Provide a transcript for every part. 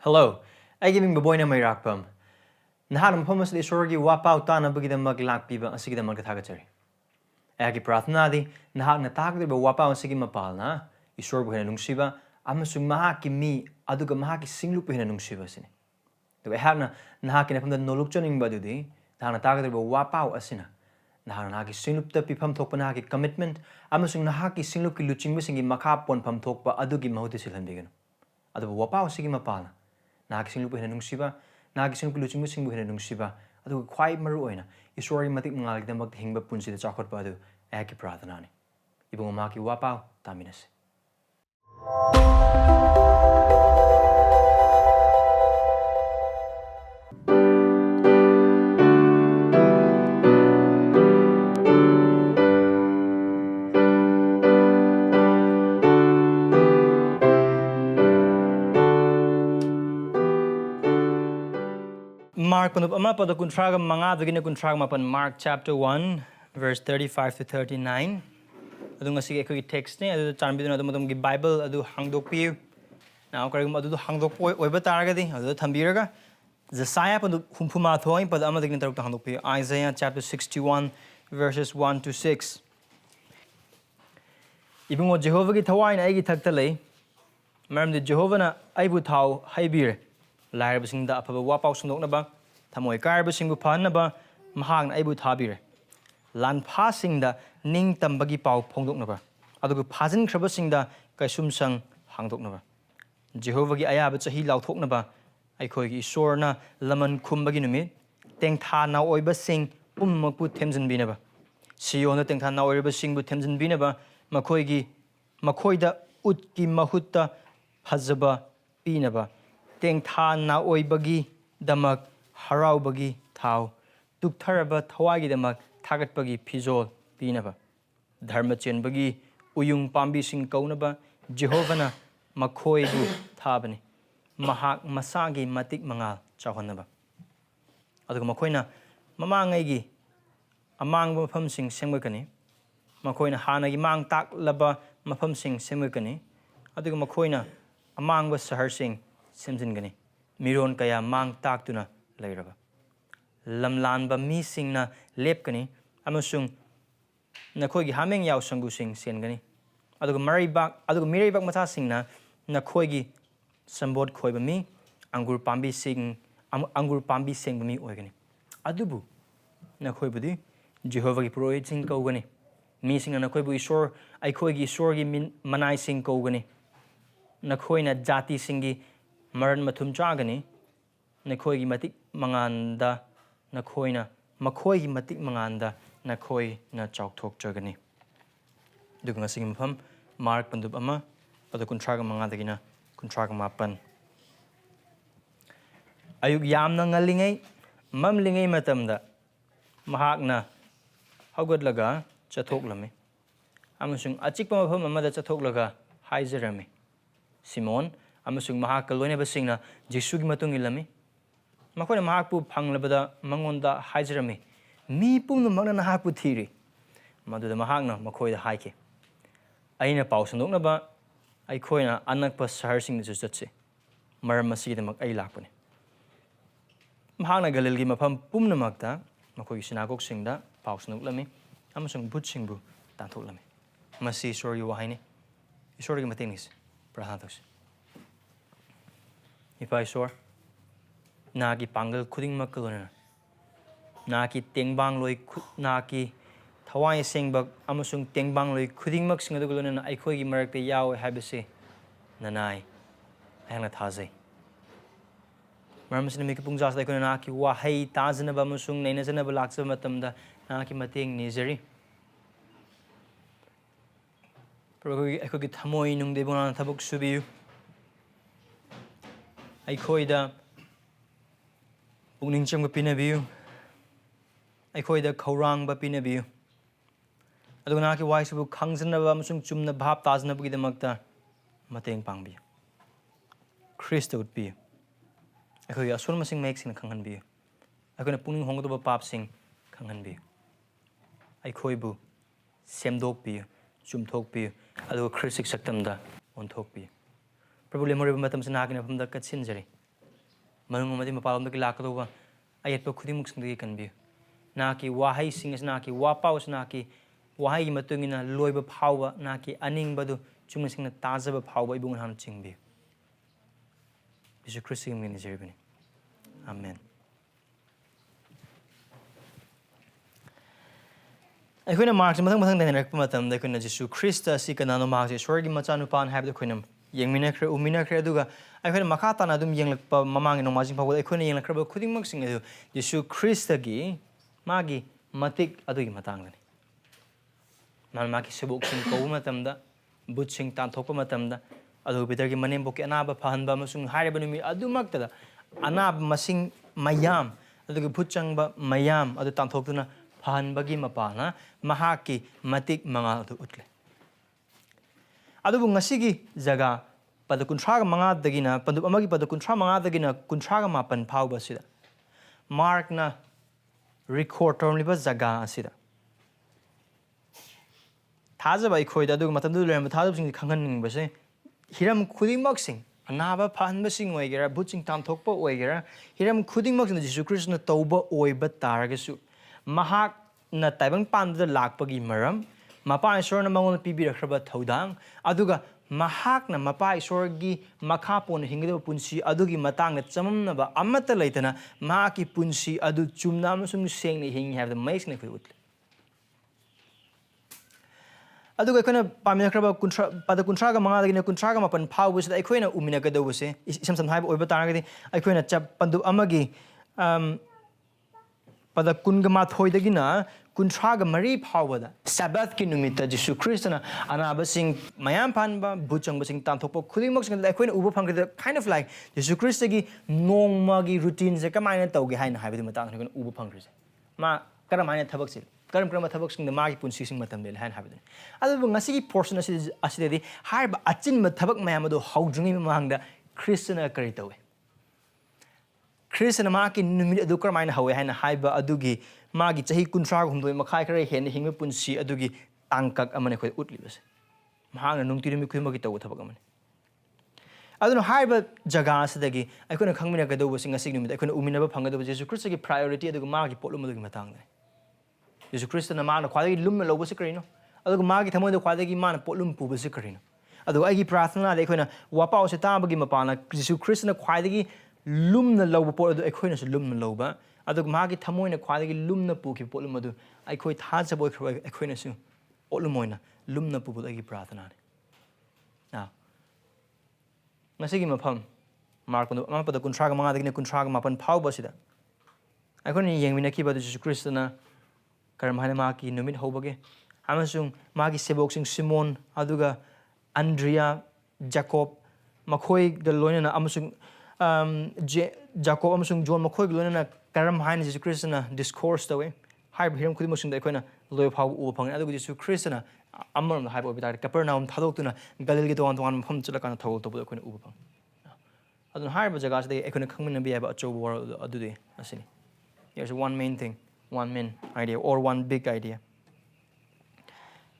Hello, I give Boboy Nameirakpam. Nahan Pumas the Sorgi wapao tana bugidamag lakpiba and sigidamag tagatari. Agi Prathnadi, Nahan Natag the wapao and sigimapalna, Isorbuhenung Shiva, Amasung Mahaki me, Aduga Mahaki singlupenung Shiva sin. The Hana Nahakin from the Nolukchoning Badudi, Nahanatag the wapao asina. Nahanaki singlupta pipam tokpanaki commitment, Amasung Nahaki singluki luching missing in Makapon pam tokpa Adugi Mahotisilandigan. Adu wapao sigimapalna. Nagising lupa hinanung siba, nagising lupa luching musing hinanung siba, adu quite maruoina, isori matik mangalig na maghingba punsi da chakot pa adu, eki prathanani. Ibang umaki wapao, taminas. Mark Manipur pada kuntraga manga begini kuntraga mapan Mark chapter 1 verse 35 to 39. Adu ngasi ekoi text ni adu chanbi adu madam gi Bible adu hangdok piu. Now kari adu hangdok poi oiba taragadi adu thambiraga. Isaiah pada humpuma thoi pada ama digni taruk hangdok piu. Isaiah chapter 61 verses 1 to 6. Ibungo Jehovah gi thawai na ai gi thakta lei. Maram de Jehovah na aibu thau haibir. Lairba singda aphaba wapao sandoknaba thamoi karba singbu phanaba mahang aibu thabire lan pha singda ning tambagi pau phongdoknaba adugu phajin khraba singda kaisum sang hangdoknaba Jehovah gi ayaba chahi lauthoknaba aikhoi gi isorna laman khumbagi numit tengtha na oiba sing pummakpu themjin binaba siona tengtha na oiba singbu themjin binaba makhoida utki mahutta phajaba pinaba tengtha na oibagi damak harau bagi thau tuktharaba thawagi damak thagatpagi phizol pinaba dharma chenbagi uyung pambi sing kaunaba Jehovahna makhoibu thabani mahak masagi matik mangal chawhanaba aduga makhoina mamangai gi amangba mafam sing sengmakani makhoina hanagi mang tak laba mafam sing sengmakani aduga makhoina amangba sahar sing Simjingani, Miron kaya mang taktuna layraba. Lamlanba mi singna lepkani, amusung nakoigi haming yaw sangu sing sengani. Aduga miribak mata singna nakoigi sambod koiba mi angur pambi sing bami oigani. Adubu nakoibudi Jehovah ki purohit sing kaugani. Mi singna nakoibu isor aikoigi isor gi manai sing kaugani. Nakoina jati singi Maran matum chagani, Nakoi matik manganda, Nakoina, Makoi matik manganda, Nakoi na chok tok jagani. Dugang singing pum, Mark Pandubama, but the contraga mangadagina, contraga mapan. Ayuk yam na ngalingay, mamlingay matamda, Mahakna, how good laga, chatok lami. Amusung achikpa mapam amada chatok laga, haizerami. Simon, amasung mahakaloina basingna Jesugi matung ilami makoina mahakpu phanglabada mangonda haizrami mi pumna magna nahakpu thiri maduda mahakna makhoida haike aina pau sandoknaba aikhoina anakpa sahar sing ju chatse maram masigidamak ai lakpani mahakna galilgi mafam pumna makta makoi sinagok singda pau sandoklami amasung but singbu tanthoklami masi sorry wahaini isorgi matingis prahatos Ipaisor, naki pangal kuding makalona, naki tengbang loi naki thawai sengbak amasung tengbang loi kuding mak singadugulona aikoi gi marakte yaw habise nanai ayang thazai maramsina mi kupung jas laikona naki wahai tajana ba amasung nainajana ba laksa matamda naki mateng nizari progi aikoi thamoi nung debona thabuk subiu Aikoida Pugning Cham Pinabu Aikoida Korang Bapinabu Adunaki Waisu Kangsanaba Musung Chumna Bhab Taznabu the Magda Mateng Pangbi Christo would be Aikoya Swarmasing makes in Kangan be I can putting Hongoba Pap sing Kangan be Aikoibu Semdok be Chum Tok be Adu Christic Sectamda on Tok be Probably more matam sa nakin from the Katsinjari. Manung Madi Mapalum the Lakadova, Ayat Pokudimux in the can be. Naki Wahai sings Naki, Wapaos Naki, Wahai Matungina, Loiba Power, Naki, Aning Badu, Chumasing the Tazaba Power, Bunhan Chingbi. Bishop Christian in his evening. Amen. I couldn't mark some other than Rekmatam, they couldn't just Christa, Sikanano Marks, Shorty Machanupan, have the Quinum, Young Minacre, Umina Creduga. I couldn't Makatan, I don't young Mamang and Mazing Power, I couldn't young Crabble, couldn't mixing it. Jesu Christa gi, Magi, Matik, Adu Matangani. Malmaki Sebooks in Komatamda, Butching Tantokomatamda, Adu Bitaki Manimbook, Anaba Pahanba, Masung, Haribanumi, Adu Magda, Anab Masing Mayam, Adu Puchangba, Mayam, Adu Tantokuna. Pahan bagi mapana mahaki matik mangal tu utle. Adu ngasigi jaga pada kuntraga manga dagina pandu amagi pada kuntra manga dagina kuntraga mapan pau basida. Mark na record term liba jaga asida. Thaja bai khoi da adu matamdu lem thadab sing khangan ning base hiram khuding mak sing anaba pahan basing oigera buching tam thokpa oigera hiram khuding mak sing Jesu Christ na tauba oiba targasu Mahak na taibang panda lakpagi maram, mapa isor na mangon pibirakraba thaudang, aduga mahak na mapa isorgi makapon hingida punsi adugi matang na chamam na ba amata laitana mahaki punsi adu chumnam sum seng ni hing have the mais na khut. Aduga ikona paminakraba kuntra pada kuntraga manga dagina kuntraga mapan phawus da ikoina umina gadawuse isam sam haiba oiba taragadi ikoina chap pandu amagi pada kungama thoidagina kuntraga mari phawada Sabbath ki numita Jesu Khristana anaba sing mayam panba buchang basing tanthokpo khudimok sing da koina uba phangre kind of like Jesu Christagi nongmagi routine se kamaina tawge haina haibadi matang ne uba phangre ma karamaina thabak sil karam thabak sing da magi punsi sing matam le hain haibadi adu ngasi portion asidi harba achin ma thabak mayam adu haudrungi mamangda Khristana kari tawe Khristana maki numit adu karmaina hawe haina haiba adugi magi chahi kuntra humdoi makhai kare hen hingme punsi adugi tangkak amane khoi utlibase mahang nungti mi khumagi taw thabak amane aduna haiba jaga asidagi aikona khangmina gado wasing asig numit aikona uminaba phangado Jesu Christ gi priority aduga magi potlum adugi matang ne Jesu Christ na mana khwagi lum lo base karino aduga magi thamoi da khwagi mana potlum pu base karino aduga agi prathana de aikona wapao se tabagi mapana Jesu Christ na khwagi lumna loba pot adu aikhoina su lumna loba adug magi thamoina khwagi lumna puki potlum adu aikhoi thaja boy khwa aikhoina su potlumoina lumna pu agi prathana na ngasigi mafam mark no ma pada kuntraga manga dagina kuntraga mapan phau basida aikhoina yengmina ki badu Jesu Christana karam hana ma ki numit hobage amasung magi sebok sing Simon aduga Andrea Jacob makhoi the loina amasung Jacob amasung John makhoi glona karam hain Jesu Christana discourse tawe hai hiram khudi musung da koina loy phau u phang adu Jesu Christana amram hai bo bitar Capernaum thadok tuna Galil gi ton ton pham chula kana thawol to bo koina u phang adu hai ba jaga se koina khangmin bi ba acho war adu de asini there's one main thing one main idea or one big idea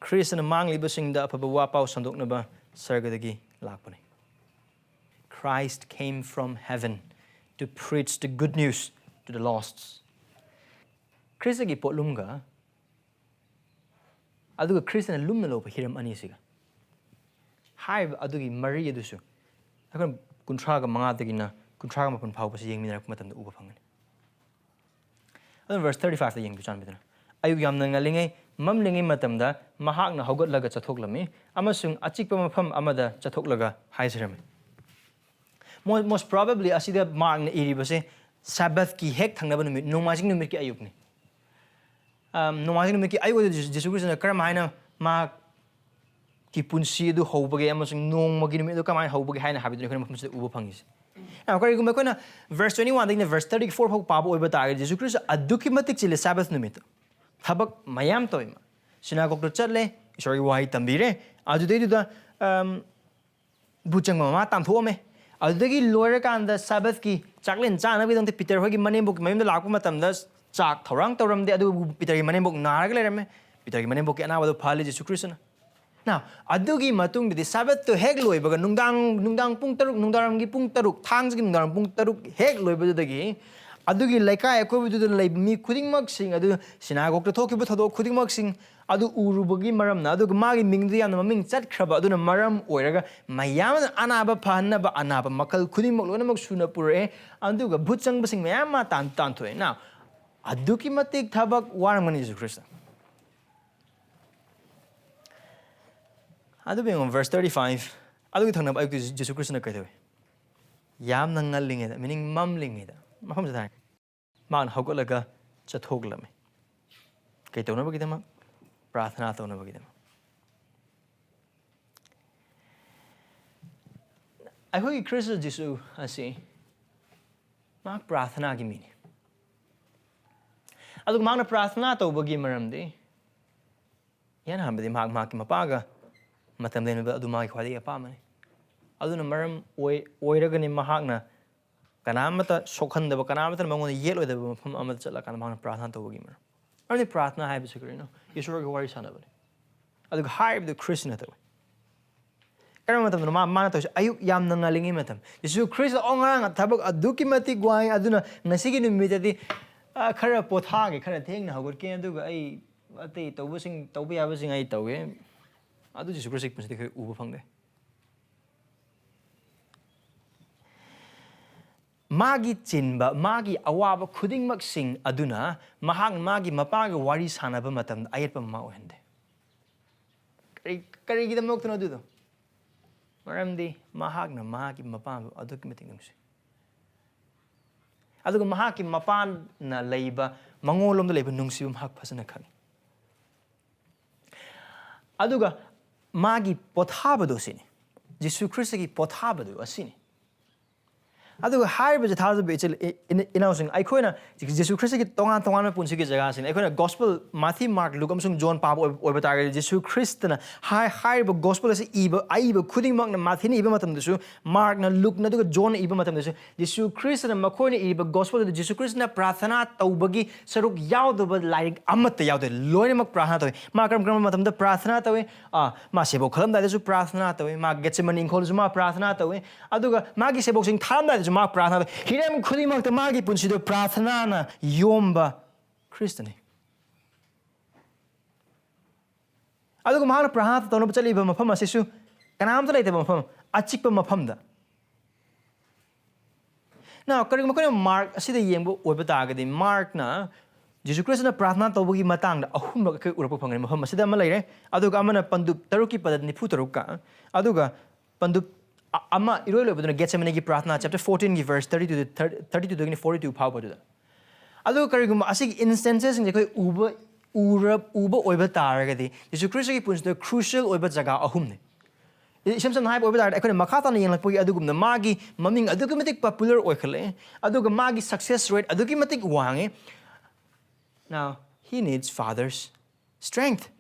Christana mangliba singda aphaba wapao sandoknaba sargadagi lakpani Christ came from heaven to preach the good news to the lost. Christagi potlumga aduga Christana lumna lo hiram ani siga. Hai adugi Maria dusu. Akon kuntraga manga dagina kuntraga mapun phau pa yeng minara kumatam da uba phangan. Adun verse 35 da yeng bichan bidana. Ayu yamna ngalingai mamlingai matam da mahak na hogot laga chathoklami amasung achikpa mafam amada chathoklaga haisirami. Most probably asida mark na iribase Sabbath ki hek thangnaba numit nomajing numit ki ayuk ni nomajing numit ki ayu Jesu Christ na karamaina ma ki punsi du hobage amasung nomagi numit du kamai hobage haina habit ni mafam se uba phangis na kari gum koina verse 21 ding verse 34 phok pabo oiba ta Jesu Christ aduki matik chile Sabbath numit thabak mayam toima sinagog to chatle isori wahi tambire adu de du da buchang ma tam thome adagi lower kanda Sabbath ki chaklin chana bi dong te Peter hogi manembok mayum da lakpa matam da chak thorang toram de adu Peter ki manembok naraga lerame Peter ki manembok ana wadu phali Jesu Christ na Now, adugi matung di Sabbath to heg loy baga nungdang pung taruk nungdaram gi pung taruk thang gi nungdaram pung taruk heg loy ba dagi adugi laikai ko bi du lay mi khuding mak sing adu sinagok to thoki bu thodo khuding mak sing adu uru bagi maram na adu magi ming di yam ming chat khraba adu na maram oiraga mayam anaba phanna ba anaba makal khuding mak lona mak suna pure adu ga bhuchang basing mayam ma tan thoy now aduki matik thabak waramani Jesus Christ. Adu being on verse 35, adu thang na ba Jesus Christ na kai yam nang ngaling ida meaning mamling ida mafam sa man hogolaga chathoglam kai to na ba gidama prathana to na ba gidama ai hoi Christ Jesus asi mak prathana gi mini adu mak na prathana to ba gi maram de yan ham de mak ki mapaga matam den adu magi khwadi apamani aduna maram oiragani mahakna kanamata sokhandaba kanamata mangon yelodaba mafam amad chala kana mahna prathana tawagi mar ani prathana hai bisakrino ishwarga wari sanabani adu haib the Christian tawi karama matam ma mana tawi ayuk yam nangalingi matam Yesu Christ ongang thabak aduki mati gwai aduna ngasigi numitati khara pothage khara thengna hagor ke aduga ai ate tawbasing tawbi abasing ai tawge adu Yesu Christ punsi kai uba phangde magi chinba magi awaba khuding mak sing aduna mahang magi mapaga wari sanaba matam ayatpa ma ohende kari gidam nok tuna dudo maramdi mahagna magi mapang adu kimeting nungsi aduga mahaki mapan na leiba mangolom da leiba nungsi mahak phasana khang aduga magi pothabado sini Jesus Christ ki pothabado asini aduga haiba jathaza bechel inausing aikoina Jesus Christ ki tongan punsi ki jaga sin aikoina gospel Matthew Mark Luke amsung John pab oiba target Jesus Christ na haiba gospel as iba aiba khuding mak na Matthew ni iba matam desu Mark na Luke na duga John iba matam desu Jesus Christ na makoina iba gospel de Jesus Christ na prathana tawbagi saruk yaudaba like amat yaude loine mak prathana tawi ma kram matam da prathana tawi ma sebo khalam da desu prathana tawi ma getsemani inkhol ma prathana tawi aduga magi sebok sing tham da mak prathana hirem khudi mak ta magi punsi do prathana na yomba Christani aduga mahana prathana to no chali ba mafam asisu kanam ta leite ba mafam achik ba mafam da now kari makona Mark asida yengbo oiba tagadi Mark na Jesus Christ na prathana tawbagi matang da ahum ba kai urapa phangani mafam asida ma leire aduga amana pandup taruki padad nifu taruka aduga pandup Amma iroi lo baduna Gethsemane gi prathana chapter 14 gi verse 32 to 42 phau badu adu karigum asig instances nge koi uba oiba taragadi Jesus Christ gi punch the crucial oiba jaga ahum ne isam hai oiba tar ekone makhata na yeng lakpogi adugum na magi maming adugumatic popular oikhale aduga magi success rate adugumatic wange now he needs father's strength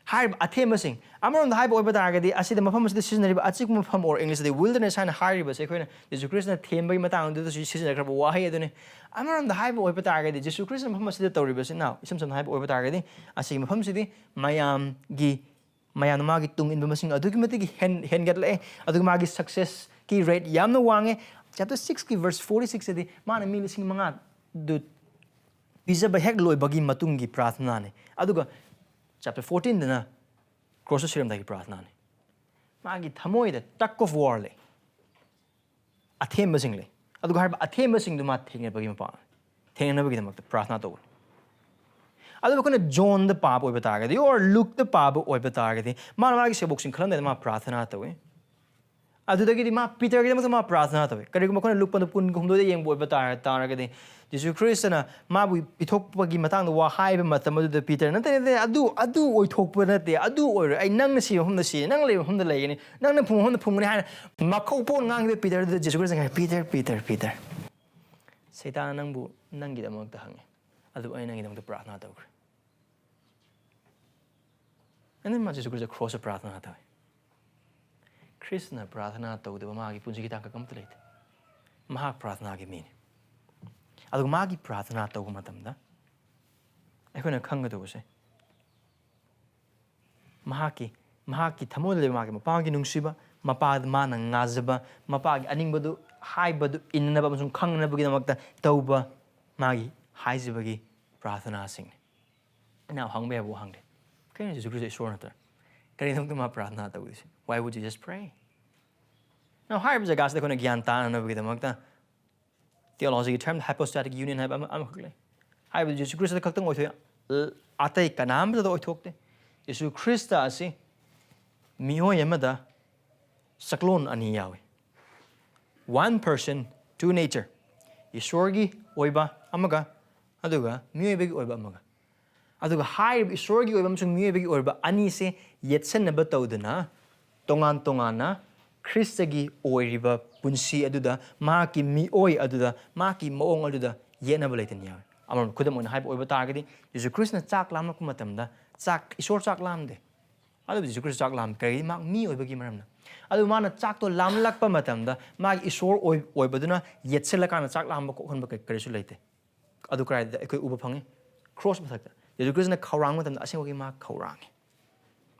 Harb athemasing amaron the hype oiba targadi asida mafam asida seasonary achik mafam or English the wilderness han hariba se koina Jesus Christ na thembai matang du season krab wahi adune amaron the hype oiba targadi Jesus Christ mafam asida tawriba se now isam hype oiba targadi asig mafam sidi mayam magi tung in masing adugi matigi hen gatle adugi magi success ki rate yamna wange chapter 6 ki verse 46 edi mana mi lising manga du biza ba hek loi bagi matungi prathana ne aduga chapter 14 dana cross siram dagi prathana ne magi thamoi da tuck of war le athem basing le adu har athem basing du ma thenge bagi ma pa thenge na bagi damak prathana to adu kone John the pap oi bata ga or Luke the pap oi bata ga ma magi se boxing khalam da ma prathana to adu dagi ma Peter ga ma prathana to kari ko kone Luke pan pun gum do yeng boi bata ta ga de Jesus Christ na ma bu pithok pagi matang wa hai ba matam adu Peter na te adu oi thok pa na te adu oi ai nang na si hom na si nang le hom da le ni nang na phung ni ha ma khau pon ngang de Peter de Jesus Christ ga Peter Satan nang bu nang gi da mak ta hange adu ai nang gi da prathana to and then Jesus Christ cross prathana ta Khristana prathana to de ma gi punji ki ta ka kam tle maha prathana gi min adu magi prathana to matamda akhona khanga do se mahaki mahaki thamod le mahaki mapagi nungsiba mapad mana ngazaba mapagi aningbadu haibadu innaba amsung khangnabagi damakta tauba magi haizabagi prathana sing now hangbe bu hangde kaya Jesus Christ is sure kaya nung tuma prathana tawis why would you just pray now haibza gas de kona gyan ta na bagi damakta theology term hypostatic union hai am khule haibza Jesus Christ da khaktang oi thoi atai kanam da oi thokte Jesus Christ asi mio yamada saklon ani yawi one person two nature isorgi oiba amaga aduga mio begi oiba amaga aduga high isorgi oiba amsung mio begi oiba ani se yetsen ba tawdana tongan tongana Christagi oiriba punsi aduda maki mi oi aduda maki moong aduda yena ba leiten yawi amon khudam on hype oiba targadi Jesus Christ na chak lam na kumatamda chak isor chak lam de adu Jesus Christ chak lam kai mak mi oibagi maramna adu mana chak to lam lakpa matamda mag isor oibaduna yetsela kana chak lam ko khon ba kai karisu leite adu krai da ekoi uba phangi cross mathakta Jesus Christ na khawrang matamda asengwagi ma khawrang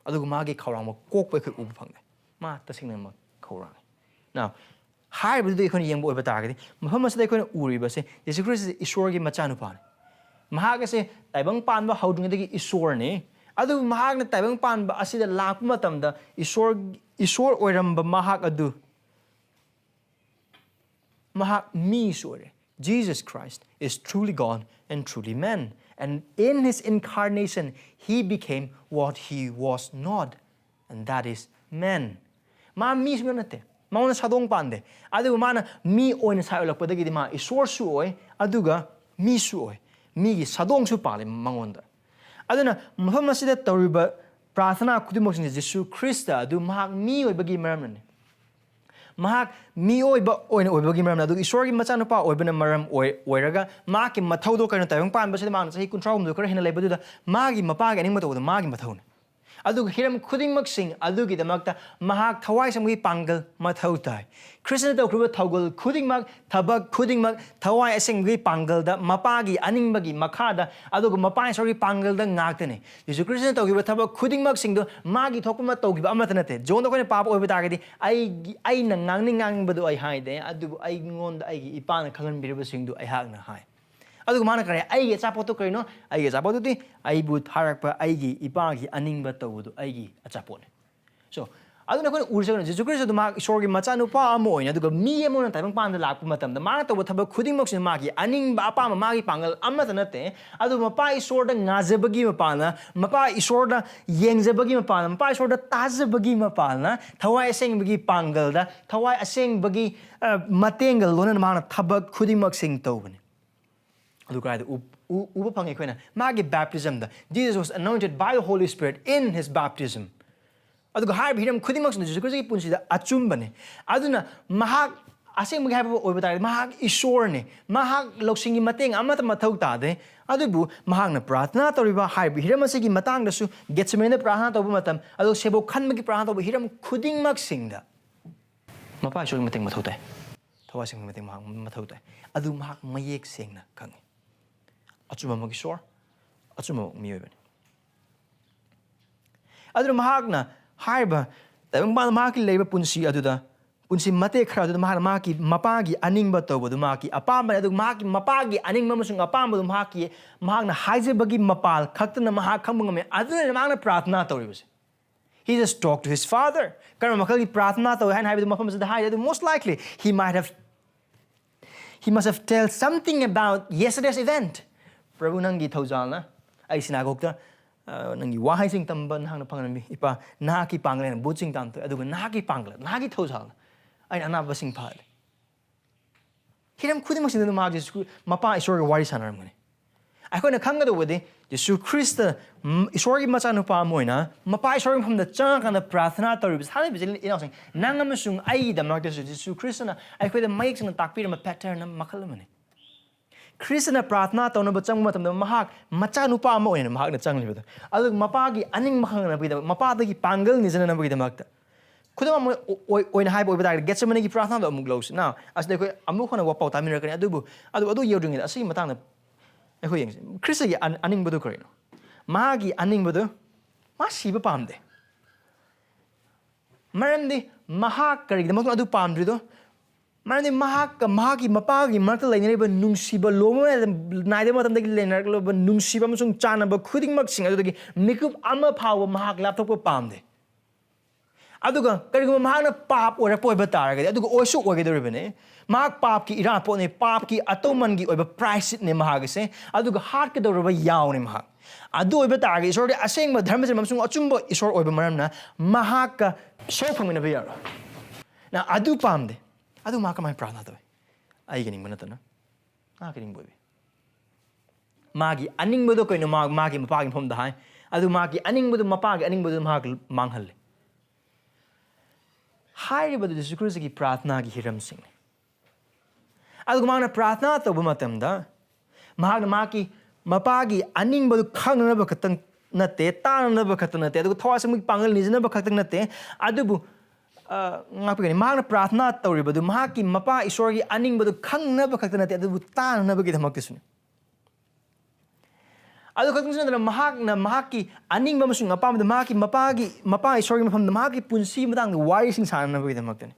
adu ma gi khawrang ma kok ba kai uba phangde ma tasingna ma khawrang now hai bu de khon yeng bo oiba targadi mafam masda khon uriba se Jesus Christ isor gi machanu pan mahaga se taibang pan ba haudung de gi isor ne adu mahak na taibang pan ba asida lakpa matamda isor oiramba mahak adu mahak mi sore Jesus Christ is truly God and truly man and in his incarnation he became what he was not and that is man ma mi sunate mauna sadong pande adu mana mi oina sailakpa dagi ma isor su oi aduga mi su oi mi gi sadong su pale mangonda aduna mafam asida tawriba prathana khudimoksin Jesus Christ adu mahak mi oibagi maramne mahak mi oiba oina oibagi maramna adu isorgi machanu pa oibana maram oiraga maki mathaudo kaino tayong pan basida man sahi kuntraum do kar hina lebaduda magi mapagi aning matawda magi mathaune adu hiram khudimok sing adu gi damakta mahak thawai samgi pangal mathau tai Khristana to khruba thawgol khudingmak thabak khudingmak thawai asenggi pangal da mapagi aningbagi makhada adu mapai sorgi pangal da ngaktene Jesus Khristana to gi thabak khudingmak sing do magi thokuma to gi amatanate jon do kone papa oiba targadi ai na ngangning badu ai haide adu ai ngon da ai gi ipana khangan birba sing do ai hak na hai adu mana kare ai ge chapoto karino ai ge chapoto ti ai bu tharakpa ai gi ipa gi aningba tawdu ai gi achapone so adu na kon urja Jesus Christ du ma sorgi macha nu pa amo oina du mi emo na taibang pan da lakpu matam da ma to thaba khuding mok sin ma gi aningba apa ma gi pangal amma tanate adu ma pa isor da ngazabagi ma pana ma pa isor da yengjabagi ma pana ma pa isor da tajabagi ma pana thawai aseng bagi pangal da thawai aseng bagi matengal lona ma na thaba khuding mok sing tawbani adu krai uba phangi khoina magi baptism da Jesus was anointed by the Holy Spirit in his baptism adu har bhiram khudimok sin Jesus Christ ki punsi da achum bane aduna mahak aseng magi haba oiba tar mahak isor ne mahak loksingi mateng amata mathau ta de adu bu mahak na prathna toriba har bhiram asegi matang da su getsemane prathna tobu matam adu sebo khan magi prathna tobu hiram khudingmak singda mapa isor mateng mathau tai thawa sing mateng mahak mathau tai adu mahak mayek sengna khangi achuma magi sor achuma miyobani adu mahakna haiba tabang ban mahaki leiba punsi aduda punsi mate khara aduda mahaki mapagi aningba tawdu mahaki apamba adu mahaki mapagi aningma masung apamba mahaki mahakna haijebagi mapal khaktana mahak khambungame aduna mahakna prathna tawribase he just talked to his father karma makagi prathna taw han haiba mafam sada hai adu most likely he must have told something about yesterday's event Prabhu nangi thawjalna ai sinagok ta nangi wahai sing tamban hangna phanganami ipa nahaki panglen buching tam to aduga nahaki pangla nahaki thawjalna ai anaba sing phal hiram khudimak sin ma Jesus mapa isor ga wari sanaram ngani ai khona khanga do wadi Jesus Christ isor gi macha nupa moina mapa isor pham da chang kana prathna tori sale bijil inasing nangam sung ai da mak Jesus Christ na ai khoida maik sing takpir ma pattern makhal mani Khristana prathna tawna ba chang matam da mahak macha nupa ama oina mahak na chang libada alu mapa gi aning makhang na bida mapa da gi pangal ni jana na bida makta khudama oina hai boy bada getsemane gi prathna da amuk los now as de ko amuk khona wapao tamir kan adu yodring asi matang na ai ko yeng Christ gi aning bodu korino ma gi aning bodu ma siba pamde Marandi Mahak Karigamo Adu Pamdrido. Marandi Mahaki Mapagi Marta Lane Nungsiba Loma neither Matam the Lenar Nungsiba Musung Chana but Kudding Maxing Mikup Ama Power Mahak laptop Pamde. Aduga Karigum Mahana Pap or a poi batarga, Aduga also orga the ribbon, Mark Papki Irapone Papki Atomangi or a price in Mahagase, Aduga Harka the River Yawn in Mahak. Adu Batarga is already a saying but Hermes and Mamsung Ochumbo is or Marana, Mahaka Sofam in a beer. Now Adu Pamde. Adu maka my prana. I getting monotona. I getting baby. Magi, anning with the kind of Magi Mapag from the high. Adu Magi, anning with the Mapag, anning with the Mag Manghal. High but the Sukrusaki Pratnagi Hiram sing. Adumana Pratna to Bumatamda. Mahagamaki, Mapagi, anning with the Kanganabakatan Nate, Tanabakatanate, the Tossam Pangal is never cutting Nate, Adubu. Magna Pratna Tori, but the Mahaki Mapa is sorry, anning but the Kang never cut at the Butan never get a Makison. Other conclusion that Mahaki, anning Mamusung upon the Maki Mapagi, Mapa is sorry from the Maki Punsi Madang, the Wiring San never get a Makton.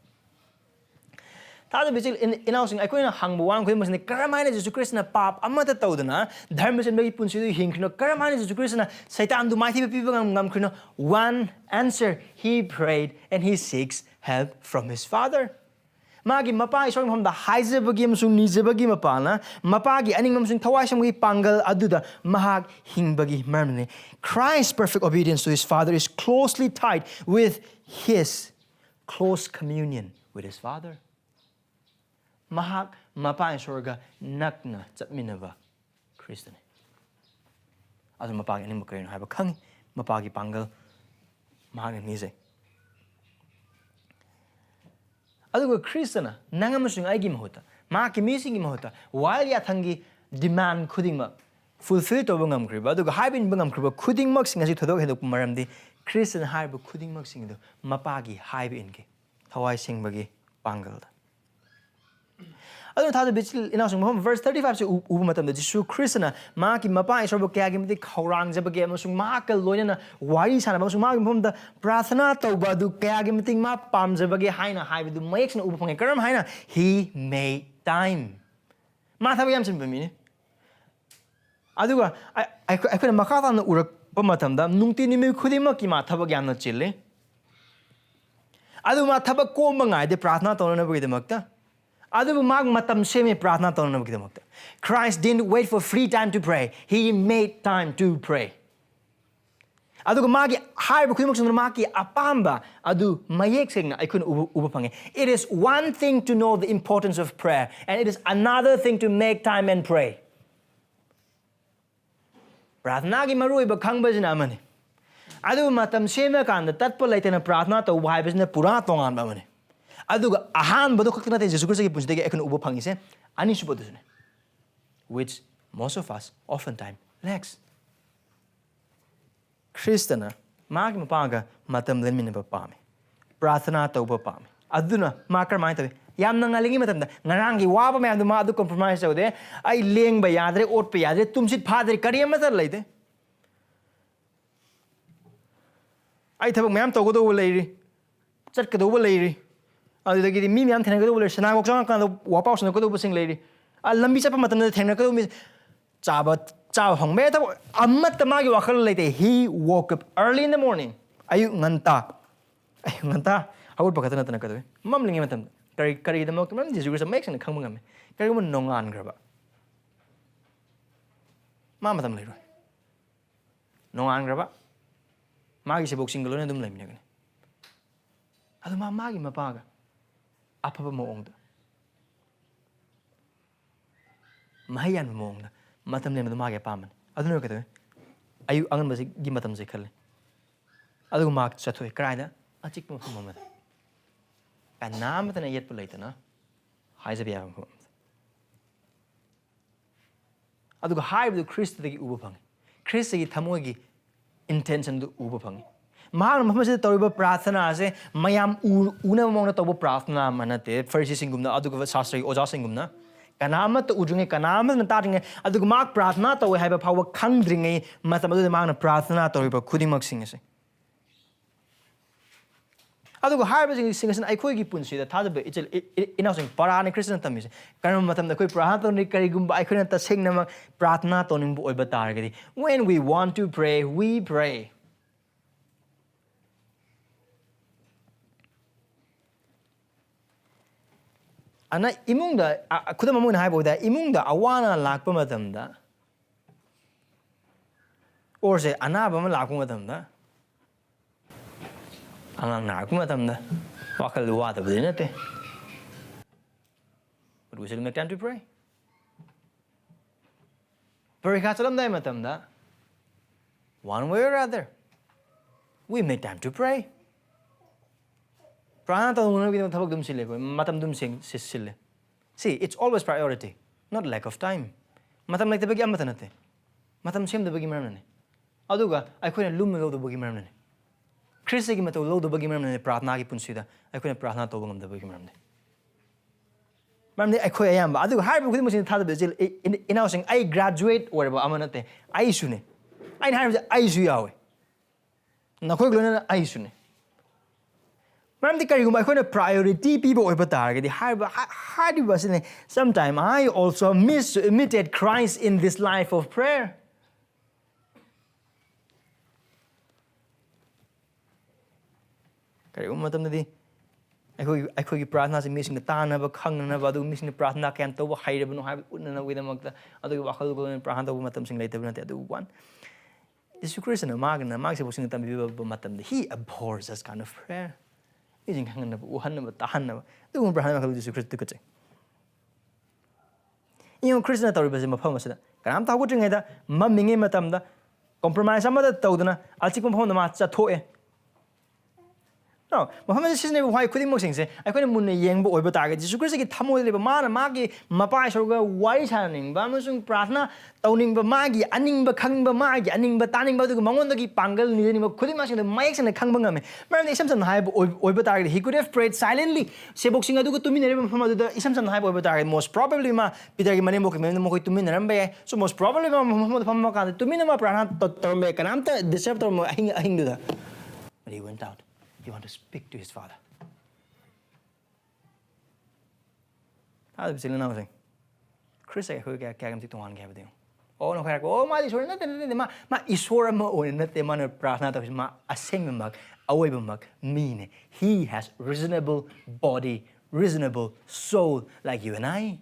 Tata Bisil in housing, I couldn't hang one was in the Karamana to Khristana Pap, Amata Todana, Dharmas and Maybe Punsi Hinkno, Karamana to Khristana, Satan to mighty people Gamkrino. One answer, he prayed and he seeks help from his father. Magi Mapa is from the Haizabagim Sunizabagi Mapana, Mapagi, Animum Tawashami Pangal Aduda, Mahag Hingbagi Mermane. Christ's perfect obedience to his father is closely tied with his close communion with his father. Mahak Mapa and Sorga Nakna Zatminava Khristana. As Mapag and Immokain have a kung, Mapagi Pangal, Mahag and Nize. Other Khristana, Nangamusing Agimhota, Maki missing Imhota, while Yatangi demand Kudima, fulfilled over Bungam Crib, other Hybin Bungam Crib, Kudding Muxing as you told head of Maramdi, Khristana Hybe Kudding Muxing the Mapagi Hybe Inge, how I sing Bagi Pangal. I don't know how to be in verse 35 to Umatam, the Jesu Khristana, Maki Mapa is over Kagim, the Korang Zabagam, Maka Loyana, why Sana, Maki from the Prathana to Badu Kagim, thing Map Pam Zabagi Haina, High with the makes no Upon Karam Haina, he made time. Mathaviam Simpamini. Aduga, I couldn't Makatan Urak Pomatam, Nuntini Kudimaki Matabagana Chile. Aduma Tabako Mangai, the Prathana to with the Makta. Christ didn't wait for free time to pray. He made time to pray. It is one thing to know the importance of prayer, and it is another thing to make time and pray. Aduga ahan bado kakna te Jesus Christ punjde ekon ubo phangise ani subodusne, which most of us oftentimes lacks. Khristana magi mapaga matam lenmin ba pame prathana tauba pame aduna makar mai tabe yamna ngalingi matamda ngarangi waba me aduma adu compromise saude ai leng ba yadre ot pe yadre tumsit phadre kariya matar leide ai thabak mayam togodo leiri chatkodo leiri the Mimian Tenago, Shanagok, wapao, Sandoknaba sing lady. A Lambisa Pamatan Tenago, Chabat, Chow Hong Meta, Amat the Magi Wakal lady. He woke up early in the morning. Ayu Nanta. Nanta, I would pocket another mumbling him at them. Carry the milk, Jesus makes and come on. Carry one no grabber. Mamma them later. No grabber. Maggie book single and them lame. Adama Maggie Mapaga. Aphaba moongda mahayan moongda matam le madumage paman adunu kade ayu angan basi gi matam se khale adu mak chathoi kraida achik mo mama ka naam tana yet pulaitana haizabi am adu hai bu Christ de ubu phang Christ gi thamoi gi intention du ubu phang Mahal Mahamad Toriba Prathana say Mayam Una Mona Tobo Prathana Manate, First Singumna, Aduk Sastri, Oja Singumna, Kanama to Ujunga Kanama and Tating Aduk Mark Prathana to have a power kandring Matamadu Mana Prathana Toriba Kudimak sing. ꯑꯗꯨꯒ ꯍꯥꯏꯔꯤꯕꯁꯤꯡ ꯑꯁꯤꯅ ꯑꯩꯈꯣꯏꯒꯤ ꯄꯨꯟꯁꯤꯗ ꯊꯥꯖꯕ ꯏꯆꯦꯜ ꯏꯅꯥꯎꯁꯤꯡ ꯄꯔꯥꯅꯤ ꯈ꯭ꯔꯤꯁꯇꯅ ꯇꯝꯃꯤꯁꯦ ꯀꯔꯝꯕ ꯃꯇꯝꯗ ꯑꯩꯈꯣꯏ ꯄ꯭ꯔꯥꯔꯊꯅꯥ ꯇꯧꯅꯤ ꯀꯔꯤꯒꯨꯝꯕ ꯑꯩꯈꯣꯏꯅ ꯇꯁꯦꯡꯅꯃꯛ ꯄ꯭ꯔꯥꯔꯊꯅꯥ ꯇꯧꯅꯤꯡꯕ ꯑꯣꯏꯕ ꯇꯥꯔꯒꯗꯤ when we want to pray we pray ꯑꯅ ꯏꯃꯨꯡꯗ ꯈꯨꯗꯝ ꯑꯃ ꯑꯣꯏꯅ ꯍꯥꯏꯕ ꯑꯣꯏꯗ ꯏꯃꯨꯡꯗ ꯑꯋꯥ ꯂꯥꯛꯄ ꯃꯇꯝꯗ ꯑꯣꯔꯁꯦ ꯑꯅꯥꯕ ꯑꯃ ꯂꯥꯛꯄ ꯃꯇꯝꯗ ꯑꯉꯥꯡ ꯅꯥꯔꯛꯄ ꯃꯇꯝꯗ ꯋꯥꯈꯜ ꯋꯥꯗꯕꯗꯤ ꯅꯠꯇꯦ but we should make time to pray ꯄꯔꯤꯈꯥ ꯆꯠꯂꯝꯗꯥꯏ ꯃꯇꯝꯗ one way or other we make time to pray ꯄ꯭ꯔꯥꯔꯊꯅꯥ ꯇꯧꯅꯕꯒꯤꯗꯃꯛ ꯊꯕꯛ ꯑꯗꯨꯝ ꯁꯤꯜꯂꯦ ꯑꯩꯈꯣꯏ ꯃꯇꯝ ꯑꯗꯨꯝ ꯁꯤꯜꯂꯦ see it's always priority not lack of time matam leithabagi amata nate matam semdabagi maramnani aduga aikoina lumna lodabagi maramnani Christigi mato lodabagi maramnani prarthana gi punsida aikoina prarthana tawba ngamdabagi maramne maramne aikoi ayamba aduga haibu khudi musin thadabe jil inausing I graduate orba amanate I sune I haibu I su yawe nakhoi glona I sune Maramdi karigumba aikoina priority people oiba targadi haiba sine sometime I also miss to imitate Christ in this life of prayer karigumba matamdadi aikoi gi prarthana se missing tanaba khangnaba adu missing prarthana kan toba hairabano haiba unna widamakta adu wakhal go prarthana toba matam sing leitabna te adu one Jesus Christ na magna magse bosing tambiba matamdi he abhors this kind of prayer Ising hanganaba uhanaba tahanaba du prarthana khal Jesus Christ tukche Iyo Christian tawribase mafam asida kanam ta hugutringai da mamminge matamda compromise amada tawdana alchikpam phom ma chathoe No, Muhammad says never why couldn't mosing say I couldn't moon yang boy but I Jesus Christ get tamo liba mana magi mapai soga wise haning bamusung prarthana tawning ba magi aning ba khang ba magi aning ba taning ba du mangon dagi pangal ni ni khudi ma sing the mics and khang ba ngame maram isam hai oi ba target he could have prayed silently se boxing adu to min re Muhammad da isam hai oi ba target most probably ma Peter gi manem bok men mo koi to min ram ba so most probably ma Muhammad pham ma ka to min ma prarthana to me kanam ta disturb to ahing du da but he went out He wanted to speak to his father. How do you know? Chris, I heard that I'm to one gave them. Oh, no, oh, my, is nothing. My isora mo or nothing man of prarthana of ma a singing mug, a wave mug, mean. He has reasonable body, reasonable soul like you and I.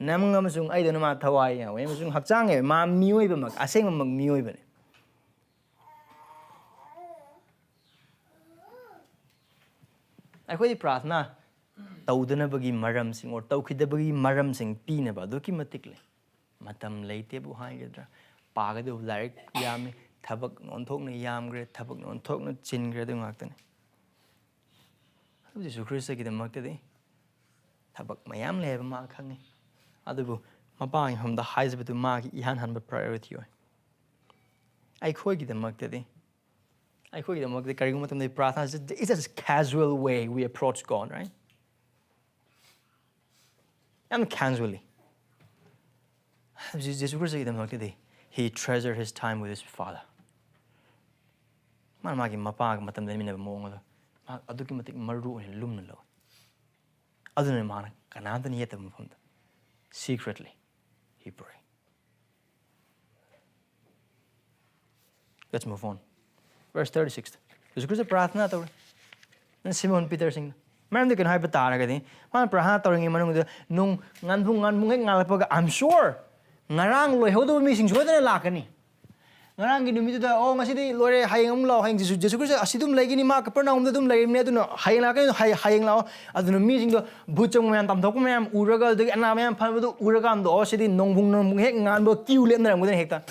Namungamasung I don't know what Hawaii, when was Haksang, ma mewave mug, a singing mug mewave. ꯑꯩꯈꯣꯏ ꯄ꯭ꯔꯥꯔꯊꯅꯥ ꯇꯧꯗꯅꯕꯒꯤ ꯃꯔꯝꯁꯤꯡ or ꯇꯧꯈꯤꯗꯕꯒꯤ ꯃꯔꯝꯁꯤꯡ ꯄꯤꯅꯕ ꯑꯗꯨꯛꯀꯤ ꯃꯇꯤꯛ ꯂꯩ ꯃꯇꯝ ꯂꯩꯇꯦꯕꯨ ꯍꯥꯏꯒꯗ꯭ꯔꯥ ꯄꯥꯒꯗꯕ ꯂꯥꯏꯔꯤꯛ ꯌꯥꯝꯃꯤ ꯊꯕꯛ ꯑꯣꯟꯊꯣꯛꯅ ꯌꯥꯝꯈ꯭ꯔꯦ ꯊꯕꯛ ꯑꯣꯟꯊꯣꯛꯅ ꯆꯤꯟꯈ꯭ꯔꯦ ꯑꯗꯨ ꯉꯥꯛꯇꯅꯤ ꯑꯗꯨꯕꯨ ꯖꯤꯁꯨ ꯈ꯭ꯔꯤꯁꯇꯒꯤꯗꯃꯛꯇꯗꯤ ꯊꯕꯛ ꯃꯌꯥꯝ ꯂꯩ ꯍꯥꯏꯕ ꯃꯥ ꯈꯪꯉꯤ ꯑꯗꯨꯕꯨ ꯃꯄꯥꯒꯤ ꯃꯐꯝꯗ ꯍꯥꯏꯖꯕꯗꯨ ꯃꯥꯒꯤ ꯏꯍꯥꯟ ꯍꯥꯟꯕ ꯄ꯭ꯔꯥꯏꯌꯣꯔꯤꯇꯤ ꯑꯣꯏ ꯑꯩꯈꯣꯏꯒꯤꯗꯃꯛꯇꯗꯤ it's just a casual way we approach God, right? And casually. Jesus Christ he treasured his time with his father. Magi mapag matam de minaba monga aduki matik maru ni lumna lo. Aduna mana kanada ni yetam phumda. Secretly he prayed. Let's move on. Verse 36. Jesus Christ prarthana tawre. And Simon Peter sing. Maram de kan hai batara gadi. Man prarthana tawre ngi manung de nung ngan bung ngalapa I'm sure. Ngarang loi hodo mi sing sodana lakani. Ngarang gi numi da oh ngasi di lore hayang lao hayang Jesus Christ asidum lagi ni ma kapernaum da dum lagi me aduna hayang la ka hayang lao aduna mi sing do buchong mayam tam thok mayam uraga de ana mayam phan do uraga am do sidi nongbung hek ngan bo kiu le ndram gudan hekta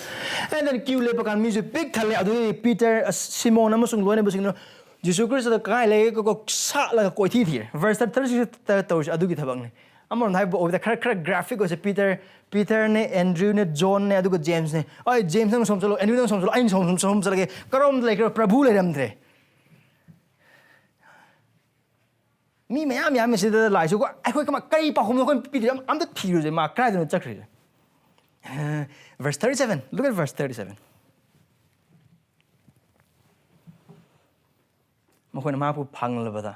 and then kiu le pakan mi ju big thale adu Peter Simon amasung loine busing no Jesus Christ da kai le ko sa la ko thi thi verse 36 to adu gi thabang ne amon hai bo da khara graphic was Peter ne Andrew ne John ne adu James ne oi James nang somchalo Andrew nang somchalo ai somchalo ge karom like prabhu le ramdre mi mayam sida lai su ko ai khoi kama kai pa hom ko Peter am da thiru je ma krai da chakri verse 37 look at verse 37 Makoy na mapu pangal ba da?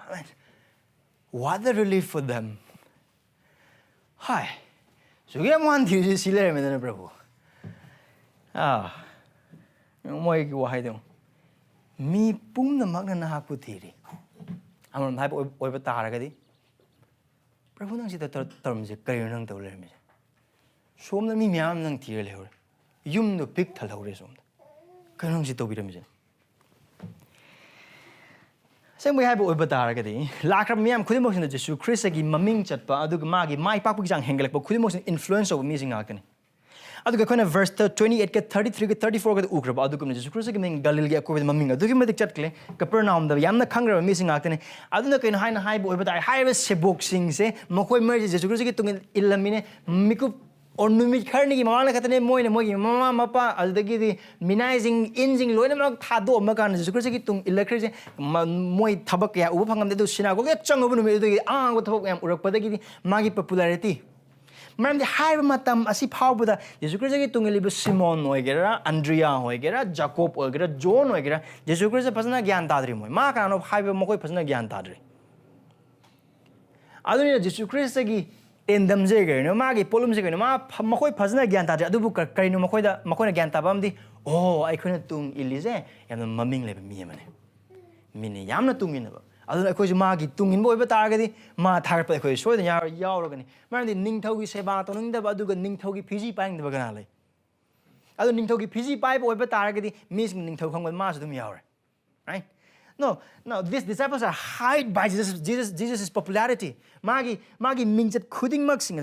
What a relief for them. Hi. So kaya mo ang Diyos sila rin na Prabhu. Yung mo ay kiwahay dong. Mi pum na mag na nahaputiri. Amon mahal po oy patara ka di. Prabhu nang sita term si kayo nang tawler mi. Som na mi miyam nang tira lehor. Yum no pik thal hore som. Kayo nang sita bira mi. Sa mo hay po oy patara ka di. Lakram miyam khudimok sin Jesus Christ gi maming chat pa adu magi mai pak puk jang hengelak pa khudimok sin influence over mi singa ka ni. Adu ka kona verse 28 ka 33 ka 34 ka ukra adu ka Jesus Christ gi ming galil gi ko maming adu gi madik chat kle Capernaum da yam na khangra mi singa ka ni adu na kaino hay na hay bo oy patara hay se boxing se mokoi mer Jesus Christ gi tung ilamine miku Ornumit Karni, Mamma Catane Moine, Mama Mapa, Aldagi, Minizing, Inzing, Loinam Tado, Magan, Zukrisitum, Electric, Moi Tabaka, Upang the Sinago, get Chung over the what Urapagi, Magi popularity. Madam the high matam, as if how with the Zukrisitum Libu Simon Oigera, Andrea Oigera, Jacob Oigera, John Oigera, Jesucrisa Pasana Giantadri, Macan of High Moko Pasana Giantadri. I don't know Jesucrisi. In them zigger, no magi, polum zigger, no makoy pasna gianta, adubu karino makoida, makona gianta bamdi, oh, I couldn't tung Elise, and the mumming lebe me. Mini yamna tung in. I don't know magi tung in boy, but targeti, ma tarpa, so the yarogani. Man, the Ningtogi sebato, the baduga Ningtogi PG pang the baganale. I don't Ningtogi PG pipe or but targeti, missing Ningtokong with Mars to me hour. Right? No, these disciples are hyped by Jesus' popularity. Magi means that couldn't mug sing.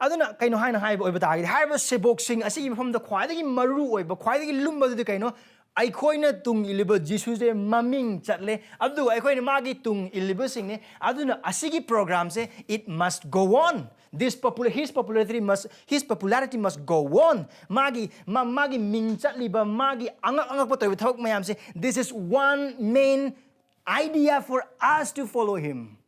I don't know, kind of high over the high was se boxing, I see from the quiet maru, but quiet lumba the kind I coin tung illiber Jesus de maming chatle, Abdu, I coin magi tung illiber sing, I don't know, asigi program say it must go on. His popularity must go on. Magi ming chatli ba magi angak po tayo talk mayam say this is one main idea for us to follow him.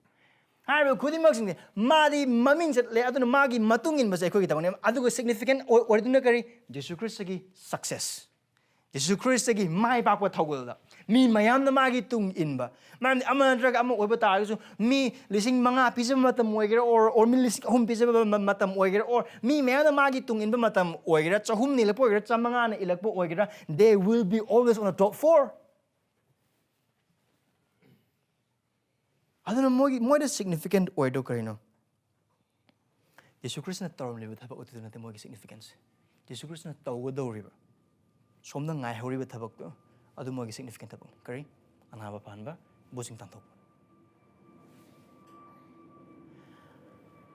Harap kudi magsing madi maming chatle adun magi matungin ba sa iko kita mo adu ko significant ordinary Jesus Christ gi success. Jesus Christ gi mai pa po tawul da. Mi mayam na magi tung in ba. Man amandrag amo oy bata so mi lising mga pisa matam oiger or mi lising hum pisa matam oiger or mi mayam na magi tung in ba matam oiger cha hum nila po oiger cha mga na ilag po oiger they will be always on the top 4. I don't know more the significant ordo karino. Jesus Christ na term liba thaba utu na mo significance. Jesus Christ na tawo do riba. Som na ngai hori ba thabak to adu mo significant thaba kari anaba pan ba busing tantok.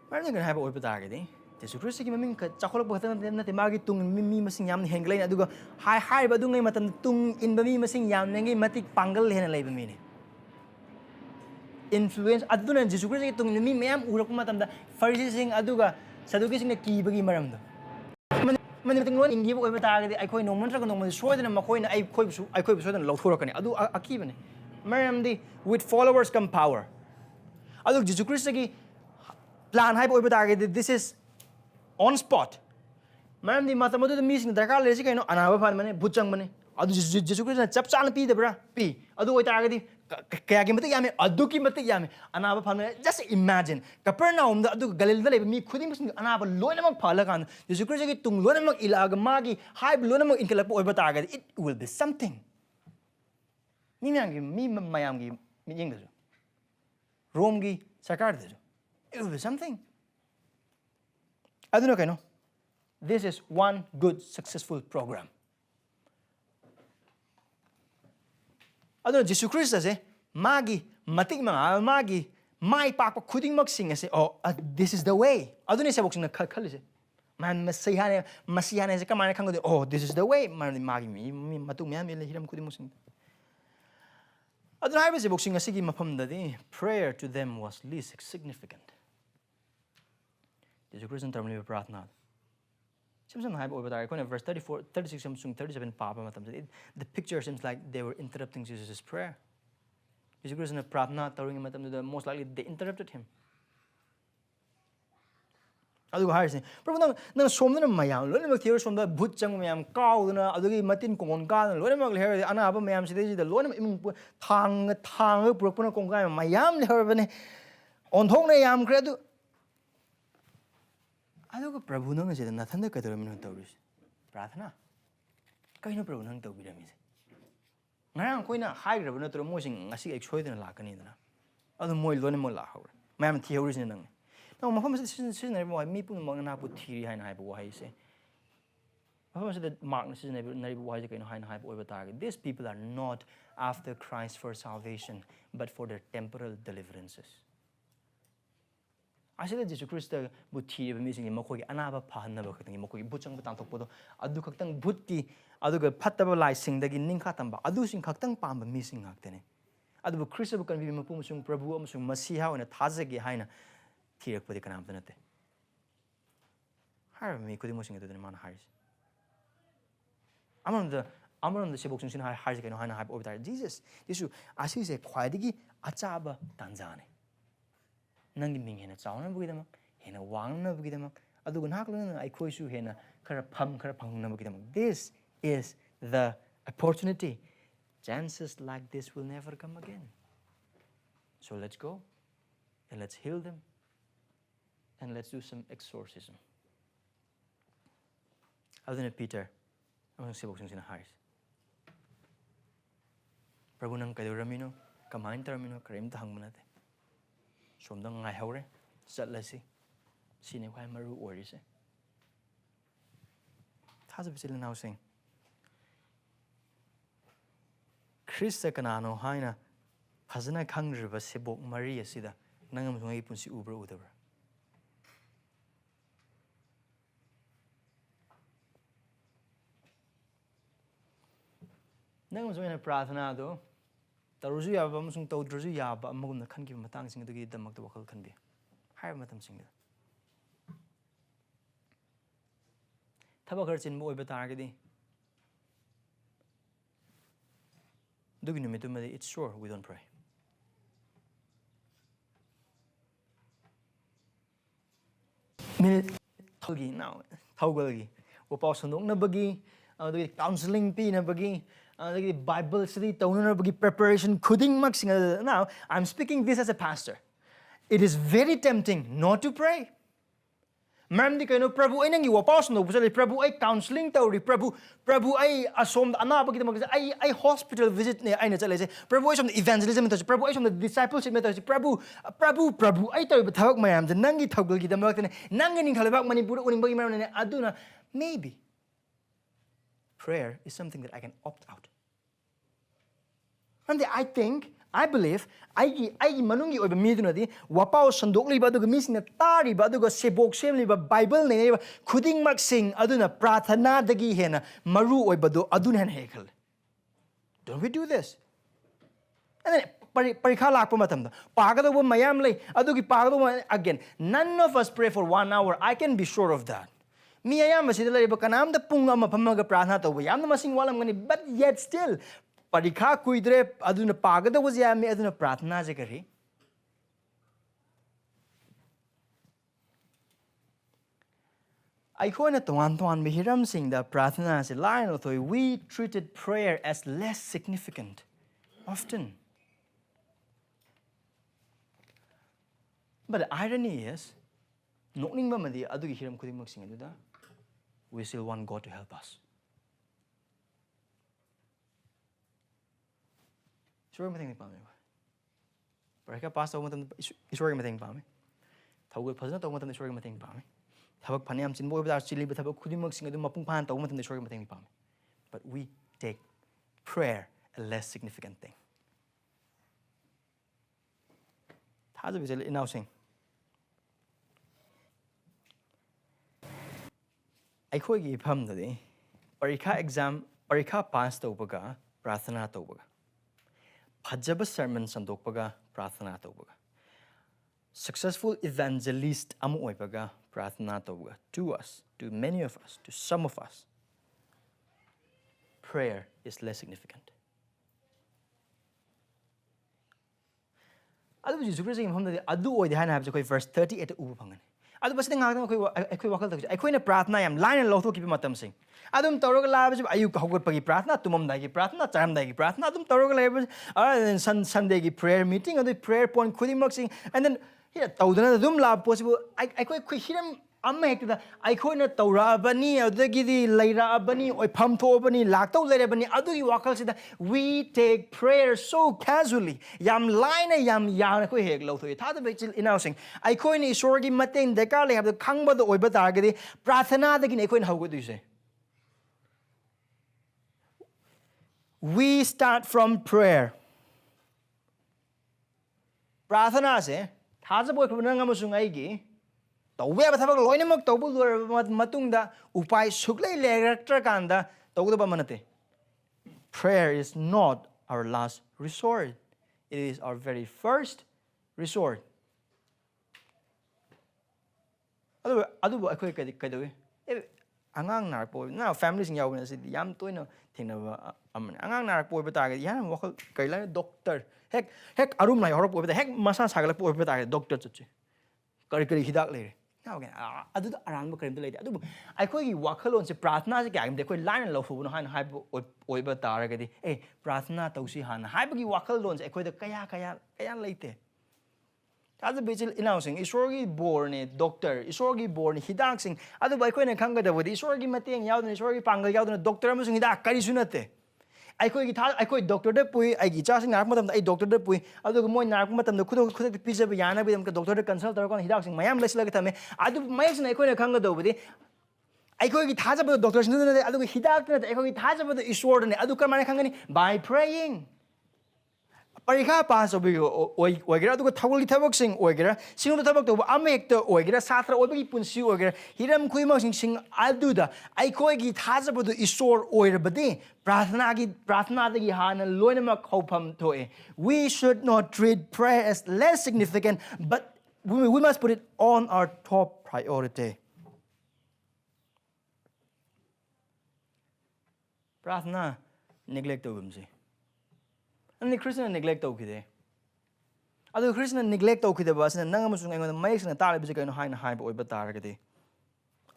Marami nga haba oy patag di. Jesus Christ gi maming ka chakolok ba tan na timagi tung mi masing yam ni henglay na aduga hi ba dungay matan tung in ba mi masing yam ngi matik panggal hen lay ba mi ni. Influence adu na Jesus Christ gi tung mi mayam urak ma tam da Pharisees sing aduga saduki sing na ki bagi maram do. Maniting lon ingi oy patag di ay koy no mantra ko no soy na makoy na ay koy soy na lawthura kani adu akiba ni. Maram di with followers come power. Adu Jesus Christ gi plan hai oy patag di this is on spot. Maram di mata modu mi sing darkar le si kaino anaba fan mane butchang mane adu Jesus Christ na chap chan pi de bra pi adu oy tag di kaya ki matik yame adu ki matik yame anaba fan mane just imagine Capernaum da adu Galil da le mi khudi mi anaba loina mag phala kan Jesus Christ gi tung loina mag ilaga magi hai loina mag inkala po oy patag di it will be something. Mi mayam gi mi jing da Rome gi sarkar da it will be something. I don't know, okay, no? This is one good, successful program. I don't know, Jesus Christ says, magi, matik mga, magi, mai pak kuding magsing, say, oh, this is the way. I don't know, sabok sing nagkakali, man, masihane, say, kamana kang oh, this is the way. Man, magi, matung miya, hiram kuding magsing. I don't know, sabok sing, sige, mapam dadi, prayer to them was least significant. Jesus Christ term liba pratna. Simson hai over there. Verse 34, 36, 37 papa matam. The picture seems like they were interrupting Jesus' prayer. Jesus Christ na pratna tawing matam. Most likely they interrupted him. ꯑꯗꯨꯒ ꯍꯥꯏꯔꯤꯁꯤꯅꯤ ꯄ꯭ꯔꯚꯨ ꯅꯪ ꯁꯣꯝꯗꯅ ꯃꯌꯥꯝ ꯂꯣꯏꯅꯃꯛ ꯊꯤꯔ ꯁꯣꯝꯗ ꯚꯨꯠ ꯆꯪꯕ ꯃꯌꯥꯝ ꯀꯥꯎꯗꯅ ꯑꯗꯨꯒꯤ ꯃꯇꯤꯟ ꯀꯣꯡꯒꯣꯟ ꯀꯥꯗꯅ ꯂꯣꯏꯅꯃꯛ ꯂꯩꯍꯧꯔꯗꯤ ꯑꯅꯥꯕ ꯃꯌꯥꯝ ꯁꯤꯗꯩꯁꯤꯗ ꯂꯣꯏꯅꯃꯛ ꯏꯃꯨꯡ ꯊꯥꯡꯉꯒ ꯄꯨꯔꯛꯄꯅ ꯀꯣꯡꯒꯥꯏ ꯃꯌꯥꯝ ꯂꯩꯍꯧꯔꯕꯅꯤ ꯑꯣꯟꯊꯣꯛꯅ ꯌꯥꯝꯈ꯭ꯔꯦ ꯑꯗꯨꯒ ꯄ꯭ꯔꯚꯨ ꯅꯪꯅ ꯁꯤꯗ ꯅꯊꯟꯗ ꯀꯩꯗꯧꯔꯝꯃꯤꯅꯣ ꯇꯧꯔꯤꯁꯦ ꯄ꯭ꯔꯥꯊꯅꯥ ꯀꯩꯅꯣ ꯄ꯭ꯔꯚꯨ ꯅꯪ ꯇꯧꯕꯤꯔꯝꯃꯤꯁꯦ ꯉꯔꯥꯡ ꯑꯩꯈꯣꯏꯅ ꯍꯥꯏꯈ꯭ꯔꯕ ꯅꯠꯇ꯭ꯔꯣ ꯃꯣꯏꯁꯤꯡ ꯉꯁꯤ ꯑꯩ ꯁꯣꯏꯗꯅ ꯂꯥꯛꯀꯅꯤꯗꯅ ꯑꯗꯨ ꯃꯣꯏ ꯂꯣꯏꯅꯃꯛ ꯂꯥꯛꯍꯧꯔꯦ ꯃꯌꯥꯝ ꯊꯤꯍꯧꯔꯤꯁꯤꯅ ꯅꯪꯅꯤ ꯅꯪ ꯃꯐꯝ ꯑꯁꯤꯗ ꯁꯤꯖꯤꯟꯅꯔꯤꯕ ꯋꯥꯍꯩ ꯃꯤ ꯄꯨꯝꯅꯃꯛꯅ ꯅꯍꯥꯛꯄꯨ ꯊꯤꯔꯤ ꯍꯥꯏꯅ ꯍꯥꯏꯕ ꯋꯥꯍꯩꯁꯦ ꯃꯐꯝ ꯑꯁꯤꯗ ꯃꯥꯔꯛꯅ ꯁꯤꯖꯤꯟꯅꯔꯤꯕ ꯋꯥꯍꯩꯁꯦ ꯀꯩꯅꯣ ꯍꯥꯏꯅ ꯍꯥꯏꯕ ꯑꯣꯏꯕ ꯇꯥꯔꯒꯗꯤ these people are not after Christ for salvation but for their temporal deliverances ꯑꯁꯤꯗ ꯖꯤꯁꯨ ꯈ꯭ꯔꯤꯁꯇꯕꯨ ꯊꯤꯔꯤꯕ ꯃꯤꯁꯤꯡꯁꯤ ꯃꯈꯣꯏꯒꯤ ꯑꯅꯥꯕ ꯐꯍꯟꯅꯕ ꯈꯛꯇꯪꯒꯤ ꯃꯈꯣꯏꯒꯤ ꯚꯨꯠ ꯆꯪꯕ ꯇꯥꯟꯊꯣꯛꯄꯗꯣ ꯑꯗꯨ ꯈꯛꯇꯪ ꯚꯨꯠꯀꯤ ꯑꯗꯨꯒ ꯐꯠꯇꯕ ꯂꯥꯏꯁꯤꯡꯗꯒꯤ ꯅꯤꯡꯈꯥ ꯇꯝꯕ ꯑꯗꯨꯁꯤꯡ ꯈꯛꯇꯪ ꯄꯥꯝꯕ ꯃꯤꯁꯤꯡ ꯉꯥꯛꯇꯅꯤ ꯑꯗꯨꯕꯨ ꯈ꯭ꯔꯤꯁꯇꯕꯨ ꯀꯟꯕꯤꯕ ꯃꯄꯨ ꯑꯃꯁꯨꯡ ꯄ꯭ꯔꯚꯨ ꯑꯃꯁꯨꯡ ꯃꯁꯤꯍꯥ ꯑꯣꯏꯅ ꯊꯥꯖꯒꯦ ꯍꯥꯏꯅ ꯊꯤꯔꯛꯄꯗꯤ ꯀꯅꯥꯝꯇ ꯅꯠꯇꯦ ꯍꯥꯏꯔꯤꯕ ꯃꯤ ꯈꯨꯗꯤꯡꯃꯛꯁꯤꯡ ꯑꯗꯨꯗꯅꯤ ꯃꯥꯅ ꯍꯥꯏꯔꯤꯁꯦ ꯑꯃꯔꯣꯝꯗ ꯁꯦꯕꯣꯛꯁꯤꯡꯁꯤꯅ ꯍꯥꯏꯔꯤꯁꯦ ꯀꯩꯅꯣ ꯍꯥꯏꯅ ꯍꯥꯏꯕ ꯑꯣꯏꯕ ꯇꯥꯔꯦ ꯖꯤꯁꯨ ꯑꯁꯤꯁꯦ ꯈ꯭ꯋꯥꯏꯗꯒꯤ ꯑꯆꯥꯕ ꯇꯥꯟꯖꯥꯅꯤ ꯅꯪꯒꯤ ꯃꯤꯡ ꯍꯦꯟꯅ ꯆꯥꯎꯅꯕꯒꯤꯗꯃꯛ ꯍꯦꯟꯅ ꯋꯥꯡꯅꯕꯒꯤꯗꯃꯛ ꯑꯗꯨꯒ ꯅꯍꯥꯛ ꯂꯣꯏꯅꯅ ꯑꯩꯈꯣꯏꯁꯨ ꯍꯦꯟꯅ ꯈꯔ ꯐꯪꯅꯕꯒꯤꯗꯃꯛ this is the opportunity chances like this will never come again so let's go and let's heal them and let's do some exorcism ꯑꯗꯨꯅ Peter ꯑꯃꯁꯨꯡ ꯁꯦꯕꯣꯛꯁꯤꯡꯁꯤꯅ ꯍꯥꯏꯔꯤꯁꯦ ꯄ꯭ꯔꯚꯨ ꯅꯪ ꯀꯩꯗꯧꯔꯝꯃꯤꯅꯣ ꯀꯃꯥꯏꯅ ꯇꯧꯔꯝꯃꯤꯅꯣ ꯀꯔꯤꯝꯇ ꯍꯪꯕ ꯅꯠꯇꯦ ꯁꯣꯝꯗ ꯉꯥꯏꯍꯧꯔꯦ ꯆꯠꯂꯁꯤ ꯁꯤꯅꯤ ꯈ꯭ꯋꯥꯏ ꯃꯔꯨ ꯑꯣꯏꯔꯤꯁꯦ ꯊꯥꯖꯕ ꯏꯆꯤꯜ ꯏꯅꯥꯎꯁꯤꯡ ꯈ꯭ꯔꯤꯁꯇ ꯀꯅꯥꯅꯣ ꯍꯥꯏꯅ ꯐꯖꯅ ꯈꯪꯗ꯭ꯔꯤꯕ ꯁꯦꯕꯣꯛ ꯃꯔꯤ ꯑꯁꯤꯗ ꯅꯪ ꯑꯃꯁꯨꯡ ꯑꯩꯒꯤ ꯄꯨꯟꯁꯤ ꯎꯕ꯭ꯔꯥ ꯎꯗꯕ꯭ꯔꯥ ꯅꯪ ꯑꯃꯁꯨꯡ ꯑꯩꯅ ꯄ꯭ꯔꯥꯊꯅꯥꯗꯣ ꯇꯧꯔꯁꯨ ꯌꯥꯕ ꯑꯃꯁꯨꯡ ꯇꯧꯗ꯭ꯔꯁꯨ ꯌꯥꯕ ꯑꯃꯒꯨꯝꯅ ꯈꯟꯈꯤꯕ ꯃꯇꯥꯡꯁꯤꯡ ꯑꯗꯨꯒꯤꯗꯃꯛꯇ ꯋꯥꯈꯜ ꯈꯟꯕꯤꯌꯨ ꯍꯥꯏꯔꯤꯕ ꯃꯇꯝꯁꯤꯡꯗ ꯊꯕꯛ ꯈꯔ ꯆꯤꯟꯕ ꯑꯣꯏꯕ ꯇꯥꯔꯒꯗꯤ ꯑꯗꯨꯒꯤ ꯅꯨꯃꯤꯠꯇꯨꯃꯗꯤ it's sure we don't pray minute ꯊꯧꯒꯜꯒꯤ ꯋꯥꯄꯥꯎ ꯁꯟꯗꯣꯛꯅꯕꯒꯤ ꯑꯗꯨꯗꯒꯤ ꯀꯥꯎꯟꯁꯤꯂꯤꯡ ꯄꯤꯅꯕꯒꯤ ꯑꯗꯨꯗꯒꯤ ꯕꯥꯏꯕꯜ ꯁ꯭ꯇꯗꯤ ꯇꯧꯅꯅꯕꯒꯤ ꯄ꯭ꯔꯤꯄꯦꯔꯦꯁꯟ ꯈꯨꯗꯤꯡꯃꯛꯁꯤꯡ ꯑꯗꯨꯗ now I'm speaking this as a pastor it is very tempting not to pray ꯃꯔꯝꯗꯤ ꯀꯩꯅꯣ ꯄ꯭ꯔꯚꯨ ꯑꯩ ꯅꯪꯒꯤ ꯋꯥꯄꯥꯎ ꯁꯟꯗꯣꯛꯄ ꯆꯠꯂꯤ ꯄ꯭ꯔꯚꯨ ꯑꯩ ꯀꯥꯎꯟꯁꯤꯂꯤꯡ ꯇꯧꯔꯤ ꯄ꯭ꯔꯚꯨ ꯑꯩ ꯑꯁꯣꯝꯗ ꯑꯅꯥꯕꯒꯤꯗꯃꯛꯇ ꯑꯩ ꯍꯣꯁꯄꯤꯇꯥꯜ ꯚꯤꯖꯤꯠꯅꯦ ꯑꯩꯅ ꯆꯠꯂꯤꯁꯦ ꯄ꯭ꯔꯚꯨ ꯑꯩ ꯁꯣꯝꯗ ꯏꯚꯦꯟꯖꯦꯂꯤꯖꯝ ꯇꯧꯁꯤ ꯄ꯭ꯔꯚꯨ ꯑꯩ ꯁꯣꯝꯗ ꯗꯤꯁꯥꯏꯄꯜꯁꯤꯞ ꯇꯧꯁꯤ ꯄ꯭ꯔꯚꯨ ꯑꯩ ꯇꯧꯔꯤꯕ ꯊꯕꯛ ꯃꯌꯥꯝꯁꯦ ꯅꯪꯒꯤ ꯊꯧꯒꯜꯒꯤꯗꯃꯛꯇꯅꯦ ꯅꯪꯒꯤ ꯅꯤꯡꯊꯧ ꯂꯩꯕꯥꯛ ꯃꯅꯤꯄꯨꯔꯗ ꯎꯅꯤꯡꯕꯒꯤ ꯃꯔꯝꯅꯅꯦ ꯑꯗꯨꯅ maybe prayer is something that I can opt out and I believe ꯑꯩꯒꯤ ꯃꯅꯨꯡꯒꯤ ꯑꯣꯏꯕ ꯃꯤꯗꯨꯅꯗꯤ ꯋꯥꯄꯥꯎ ꯁꯟꯗꯣꯛꯂꯤꯕ ꯑꯗꯨꯒ ꯃꯤꯁꯤꯡꯅ ꯇꯥꯔꯤꯕ ꯑꯗꯨꯒ ꯁꯦꯕꯣꯛ ꯁꯦꯝꯂꯤꯕ ꯕꯥꯏꯕꯜ ꯅꯩꯅꯔꯤꯕ ꯈꯨꯗꯤꯡꯃꯛꯁꯤꯡ ꯑꯗꯨꯅ ꯄ꯭ꯔꯥꯊꯅꯥꯗꯒꯤ ꯍꯦꯟꯅ ꯃꯔꯨ ꯑꯣꯏꯕꯗꯣ ꯑꯗꯨꯅ ꯍꯦꯟꯅ ꯍꯦꯛ ꯈꯜꯂꯦ don't we do this ꯄꯔꯤꯈꯥ ꯂꯥꯛꯄ ꯃꯇꯝꯗ ꯄꯥꯒꯗꯧꯕ ꯃꯌꯥꯝ ꯂꯩ ꯑꯗꯨꯒꯤ ꯄꯥꯒꯗꯧꯕ again none of us pray for 1 hour I can be sure of that ꯃꯤ ꯑꯌꯥꯝꯕꯁꯤꯗ ꯂꯩꯔꯤꯕ ꯀꯅꯥꯝꯇ ꯄꯨꯡ ꯑꯃ ꯐꯝꯃꯒ ꯄ꯭ꯔꯥꯊꯅꯥ ꯇꯧꯕ ꯌꯥꯝꯅ ꯃꯁꯤꯡ ꯋꯥꯠꯂꯝꯒꯅꯤ but yet still ꯄꯔꯤꯈꯥ ꯀꯨꯏꯗ꯭ꯔꯦ ꯑꯗꯨꯅ ꯄꯥꯒꯗꯧꯕꯁꯦ ꯌꯥꯝꯃꯤ ꯑꯗꯨꯅ ꯄ꯭ꯔꯥꯊꯅꯥꯁꯦ ꯀꯔꯤ ꯑꯩꯈꯣꯏꯅ ꯇꯣꯉꯥꯟꯕ ꯍꯤꯔꯝꯁꯤꯡꯗ ꯄ꯭ꯔꯥꯊꯅꯥꯁꯦ ꯂꯥꯏꯅ ꯂꯧꯊꯣꯛꯏ we treated prayer as less significant often but the irony is ꯅꯣꯛꯅꯤꯡꯕ ꯑꯃꯗꯤ ꯑꯗꯨꯒꯤ ꯍꯤꯔꯝ ꯈꯨꯗꯤꯡꯃꯛꯁꯤꯡ ꯑꯗꯨꯗ we still want God to help us ꯏꯁꯣꯔꯒꯤ ꯃꯇꯦꯡ ꯄꯥꯝꯃꯦꯕ ꯄꯔꯤꯈꯥ ꯄꯥꯁ ꯇꯧꯕ ꯃꯇꯝꯗ ꯏꯁꯣꯔꯒꯤ ꯃꯇꯦꯡ ꯄꯥꯝꯃꯤ ꯊꯧꯒꯜ ꯐꯖꯅ ꯇꯧꯕ ꯃꯇꯝꯗ ꯏꯁꯣꯔꯒꯤ ꯃꯇꯦꯡ ꯄꯥꯝꯃꯤ ꯊꯕꯛ ꯐꯅꯌꯥꯝ ꯆꯤꯟꯕ ꯑꯣꯏꯕ ꯇꯥꯔꯁꯨ ꯆꯤꯜꯂꯤꯕ ꯊꯕꯛ ꯈꯨꯗꯤꯡꯃꯛꯁꯤꯡ ꯑꯗꯨ ꯃꯄꯨꯡ ꯐꯥꯅ ꯇꯧꯕ ꯃꯇꯝꯗ ꯏꯁꯣꯔꯒꯤ ꯃꯇꯦꯡ ꯄꯥꯝꯃꯤ but we take prayer a less significant thing ꯊꯥꯖꯕ ꯏꯆꯤꯜ ꯏꯅꯥꯎꯁꯤꯡ ꯑꯩꯈꯣꯏꯒꯤ ꯏꯐꯝꯗꯗꯤ ꯄꯔꯤꯈꯥ ꯄꯥꯁ ꯇꯧꯕꯒ ꯄ꯭ꯔꯥꯊꯅꯥ ꯇꯧꯕꯒ ꯐꯖꯕ ꯁꯔꯃꯟ ꯁꯟꯗꯣꯛꯄꯒ ꯄ꯭ꯔꯥꯊꯅꯥ ꯇꯧꯕꯒ successful evangelist ama oibaga prathana tawga to many of us to some of us prayer is less significant adu Jesus Christ mafamdadi adu oide haina habse koi verse 38 ubu phangani adu basida ngak akhoi wakal tak akhoi na prathna yam line lo thok ki matam sing adum tawrog la ba ayu hogot pagi prathna tumam dai gi prathna charam dai gi prathna adum tawrog la Sunday gi prayer meeting adu prayer point khudi mak sing and then here tawdana dum la possible akhoi hiram amma hekta akhoi na tawra bani adagi di leira bani oi pham tho bani laktau leira bani adu gi wakal sida we take prayer so casually yam line yam yang khoi hek lo thoi tha da bechil inausing akhoi ni isor gi mateng de ka le hab khang ba do oi ba tar ga di prathana da gi akhoi na hogo du se we start from prayer prathana se tha ja boy khna ngam sung ai gi tawbe ba thabak loine mak tawbu matung da upai suklai leraktra kanda tawdu ba manate prayer is not our last resort it is our very first resort adu akhoi kai dawe angang nar po na family sing yaw na si yam toina thina ba amne angang nar po ba ta ga yan wakal kai la doctor hek arum lai horop po ba hek masa sagala po ba ta doctor chu kari hidak le now again adu arang ba karim leide adu akhoi gi wakhalon se prathna se kya de khoi line lo fu no han hai oi ba tar ga di prathna tausi han hai ba gi wakhalon se akhoi da kaya leite adu bechil announcing isorgi born doctor isorgi born hidak sing adu bai khoi na khang ga da wadi isorgi mateng yaw na isorgi pangal yaw na doctor amasung hidak kari sunate akhoi gi tha akhoi doctor da pui ai gi cha sing narak matam da ai doctor da pui adu moi narak matam da khudok pizza ba yana bi dam ka doctor da consult tar kon hidak sing mayam lesla ga thame adu mai sing akhoi na khang ga da wadi akhoi gi tha ja ba doctor sing na adu hidak na akhoi gi tha ja ba isor ne adu kar mane khang ni by praying parikha pass obi oigera adu thawli thabak sing oigera sing da thabak to amek to oigera satra obi punsi oigera hiram khuima sing adu da akhoi gi thaja bu isor oir badi prathna da gi hana loina ma khopam thoe we should not treat prayer as less significant but we must put it on our top priority prathna neglect to bumsi and the Khristana neglect to kide adu Khristana neglect to kide ba sina nang amusung engon mai sina ta le bi kaino haina hai ba oi ba tar ga de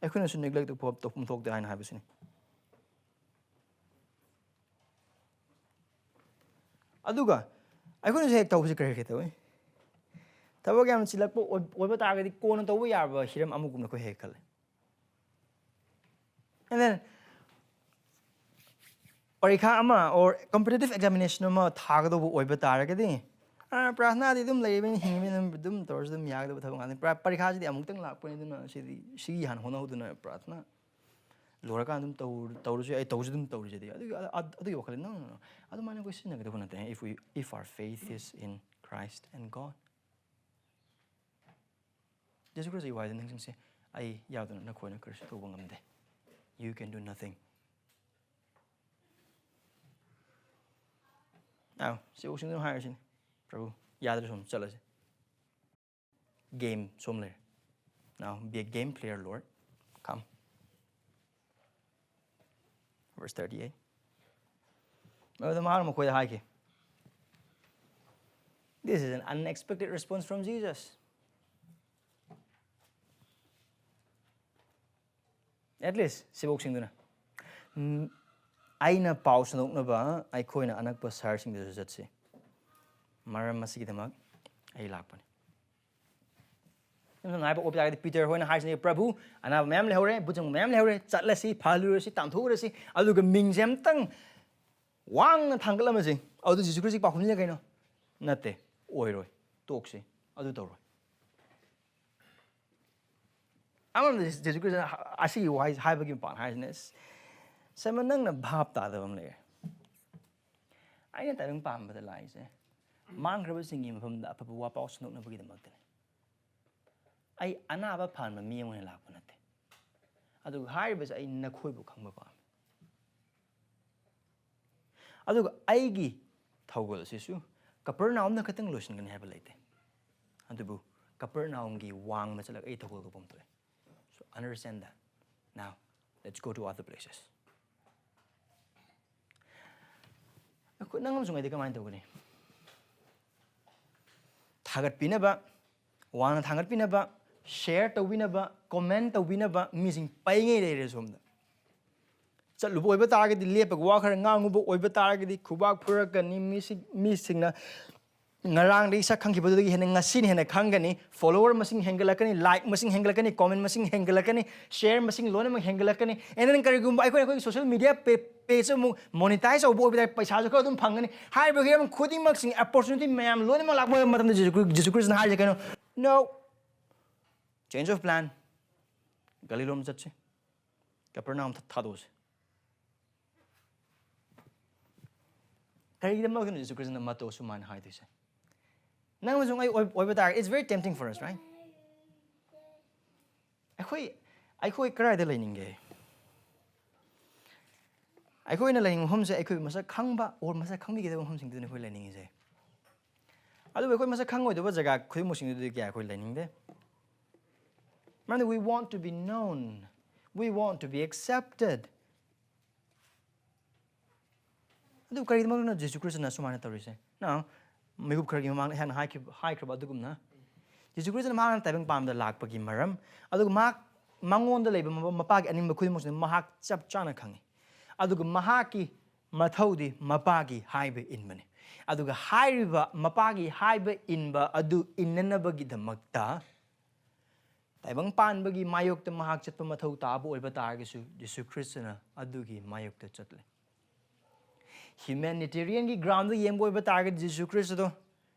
akhuna su neglect to pop to pum thok de haina hai ba sini aduga akhuna se to bi kare ke to tabak yam silak po oi ba tar ga di ko na to ba yar ba hiram amugum na ko he khale and then parikha ama or competitive examination ama thagdo bo oiba taragadi prasna di dum leiben hingmen dum tors dum yag do thabang ani parikha ji amuk tang lak pani duna si han hona hoduna prasna loraka dum tawru ai tawju dum tawru jadi adu wakal no adu mane ko sin nagdo bonate if our faith is in Christ and God Jesus Christ ai widen thing se ai yaduna na khona kar to bangamde you can do nothing now se using no higher sin prabhu yadra som chala se game somler now be a game player Lord come verse 38 the mar mo khoi hai ke this is an unexpected response from Jesus at least se using duna aina pau sandoknaba ai khoina anakpa sar sing de jatse maram masigi damak ai lakpani nang ai ba opya de Peter hoina haisne prabhu ana mem le hore bujung mem le hore chatlasi phalu si tamthu si alu ga mingjam tang wang thanglam si adu Jesus Christ pa hunle kaino nate oiroi tokse adu toroi amam Jesus Christ asi wise hai bagim pan haisnes Simon nang na bhap ta da bam le ai na ta nang pam ba da lai se mang khra ba singi mafam da aphaba wapao sandoknaba bagi da mak de ai ana ba phan ma mi ngone lak pa nate adu hai ba ai na khoi bu khang ba pa adu ai gi thogol si su Capernaum na khatang losin gan ha ba leite adu bu Capernaum gi wang ma chalak ai thogol ko pom to so understand that now let's go to other places aku nangam sungai de kamai tawni thagat pinaba wana thagat pinaba share tawinaba comment tawinaba missing paying it resum chatlu boiba targadi lepag wa khara ngangubo oiba targadi khubak phurakani missing na ngarang dei sa khangki bodu hena ngasin hena khangani follower masing hengalakani like masing hengalakani comment masing hengalakani share masing lona mang hengalakani enen karigum ai social media page mu monetize obo obi paisa jo dum phangani hai bo gem khuding masing opportunity mayam lona mang lakbo matam Jesus Christ na hai kano no change of plan galilom chatche Capernaum thadose karigam mag Jesus Christ na mato suman hai dise it's very tempting for us, right? I cry the lining. I go in a lining home say I could must come back or must come together home sing to the lining is a. Otherwise, must come with the was a guy could motion to the guy lining there. Man, we want to be known, we want to be accepted. I do carry the moment of Jesus Christ and Sumanatory. Now, Migup Kurgi Mang and high crabadugumna. Jesus Christ and Mang Tabing Palm the Lakpagi Maram, Adug Mark Mangon the labor Mapag and Makumus and Mahak Chap Chanakangi. Adug Mahaki Matodi Mapagi Hibe in Mani. Adug High River Mapagi Hibe inba Adu inanabagi the Magda. Tabang Pan Bagi Mayok the Mahak Chat Mato Tabu or Batagasu, Jesus Christina Adugi Mayok the Chatle. Humanitarian gi ground the yem boy target Jesus Christ do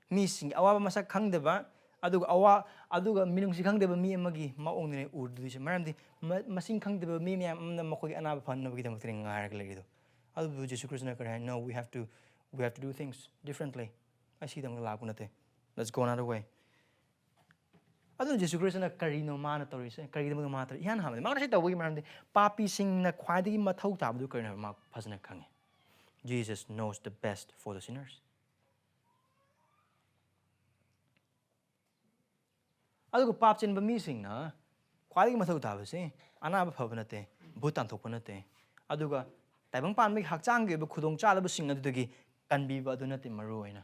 missing awa masak khang deba aduga minung si khang deba mi amagi maong ne urdu se maramdi masing khang deba mi myam na makoi anaba phan na gi dam tring ngar lagi do adu Jesus Christ na kare no we have to do things differently I see them la kunate let's go another way adu Jesus Christ na kari no mana tori se kari dam ma tor yan ha ma na se tawi maramdi papi sing na khwadi ma thau ta bu kar na ma phasna khange Jesus knows the best for the sinners. Aduga pap chen ba mi sing na khwai gi mathau ta ba se ana ba phaba nate bhutan thok pa nate aduga taibang pan mi hakchang ge ba khudong cha la ba sing adu gi kan bi ba adu nate maru oina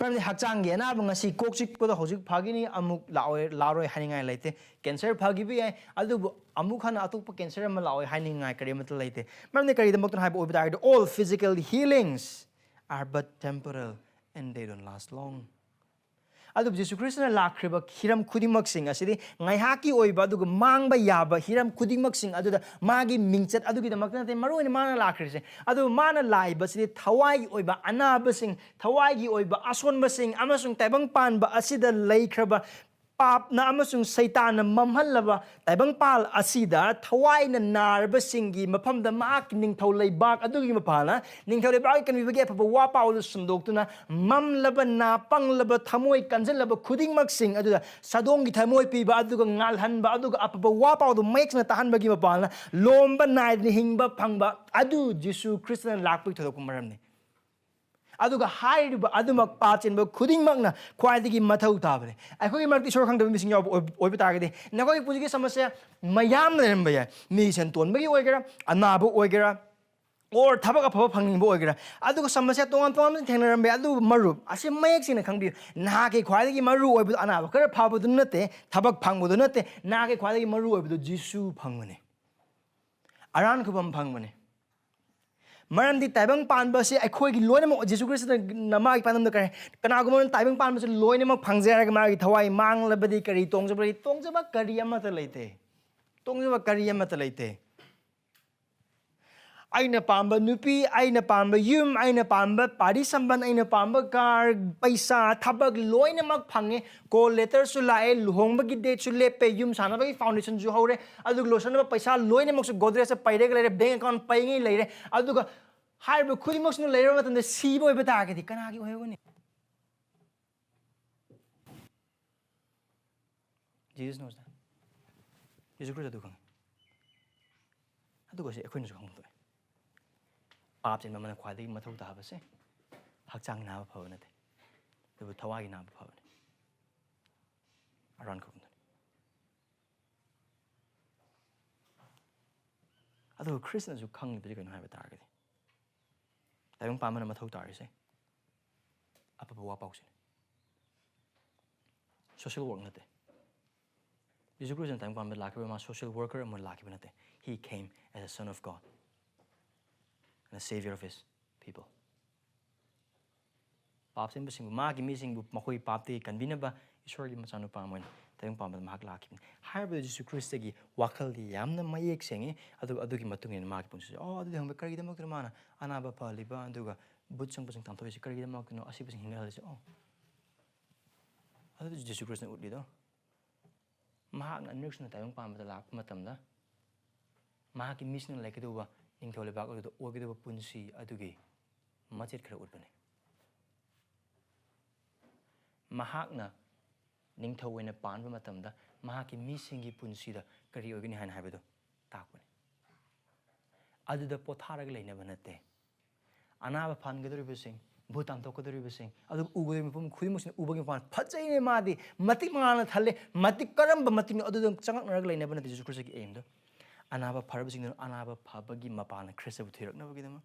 ram ni hakchang ge na ba ngasi kok chik ko da hojik phagi ni amuk laoi haningai laite cancer phagi bi ai adu amuk khana atuk cancer ma laoi haningai kare mat laite ram ni kari da mok hai ba all physical healings are but temporal and they don't last long adu Jesus Christ na lakriba hiram khudimak sing asidi ngai haki oiba adu mangba yaba hiram khudimak sing adu da magi mingchat adu gi da makna te maru ni mana lakrise adu mana laiba sidi thawai oiba anaba sing thawai gi oiba ason ba sing amasung taibang pan ba asida leikraba pap na amasung saitan na mamhallaba taibang pal asida thawai na narba singi mafam da mak ningthau leibak adugi mapala ningthau leibak kan bibage aphaba wapao sandokna mamlaba na panglaba thamoi kanjalaba khudingmak sing aduda sadongi thamoi piba aduga ngalhanba aduga aphaba wapao do makes na tahanbagi mapala lomba nai ni hingba phangba adu Jesus Christ na lakpik thodokum maramni aduga hairiba adumak pachin ba khudingmak na khwaidigi mathau tabane akhoi marti sor khangda mising yob oiba targade nakoi pujigi samasya mayam leramba ya mi sen tonbagi oigera anabu oigera or thabak aphaba phangingbo oigera aduga samasya tongan tongan thengnarambe adu maru ase mayek sina khangbi na ke khwaidigi maru oibu anaba kar phaba du nate thabak phangbo du nate na ke khwaidigi maru oibu jisu phangmane aran khubam phangmane Maramdi taibang pan ba se akhoi gi loina mo Jesus Christ na ma panam da kare kana go mon taibang pan ba se loina mo phangja ga ma gi thawai mang la badi kari tongja ba kari ama ta leite aina pamba nupi aina pamba yum aina pamba pari samban aina pamba kar paisa thabak loina mak phange call letter su lae luhong ba gi date su lepe yum sana ba gi foundation ju hore adu lotion ba paisa loina mak su godre se paire ga le bank account pai ngai leire adu ga haiba khudi mak su leire ba tan de si boy ba ta ga di kana gi hoyo ni Jesus knows that Jesus Christ adu khang adu ga se akhoi na su khang to पाप चिन्ह मन ख्वादी मथौ ताबसे हकचांग नाब फवनते तब थवागी नाब फवने अरान को अदो Christian जो खंग बिजे कनो हाबे तारगदि तायं पामन मथौ तारसे अप बवा पाउसे सोशल वर्क नते Jesus Christ time pam lakhiba ma social worker amon lakhiba nate. He came as a son of God and a savior of his people. Pap sin basing ma gi mi sing bu makoi pap te kanbina ba ishori machanu pa mon time pam ma lakhibin. Harba Jesus Christ gi wakal di yamna mayek senge adu gi matung in ma gi punsu. Oh adu hang kari dam ko mana anaba pa liba anduga butsang basing tam to si kari dam ko no asi basing hingal si oh. Adu Jesus Christ na utli do. Mahak na nurse na tayong pamadala matamda. Mahak ki mission like do ba ning thole ba ko do ogi do punsi adugi machit khara utbane. Mahak na ning thawe na pan ba matamda mahak ki mission gi punsi da kari ogini han habedo takbane. Adu da potharaga leina banate. Anaba pan gadori besing Bhutan to kadori besing adu ugoi mipum khudimuk ubagi pan phajai madi matik mangana thalle matik karam ba matik adu changak narag leina bana Jesus Christ ki aim do anaba pharbasing anaba phabagi mapana Christ bu thirak na bagi dama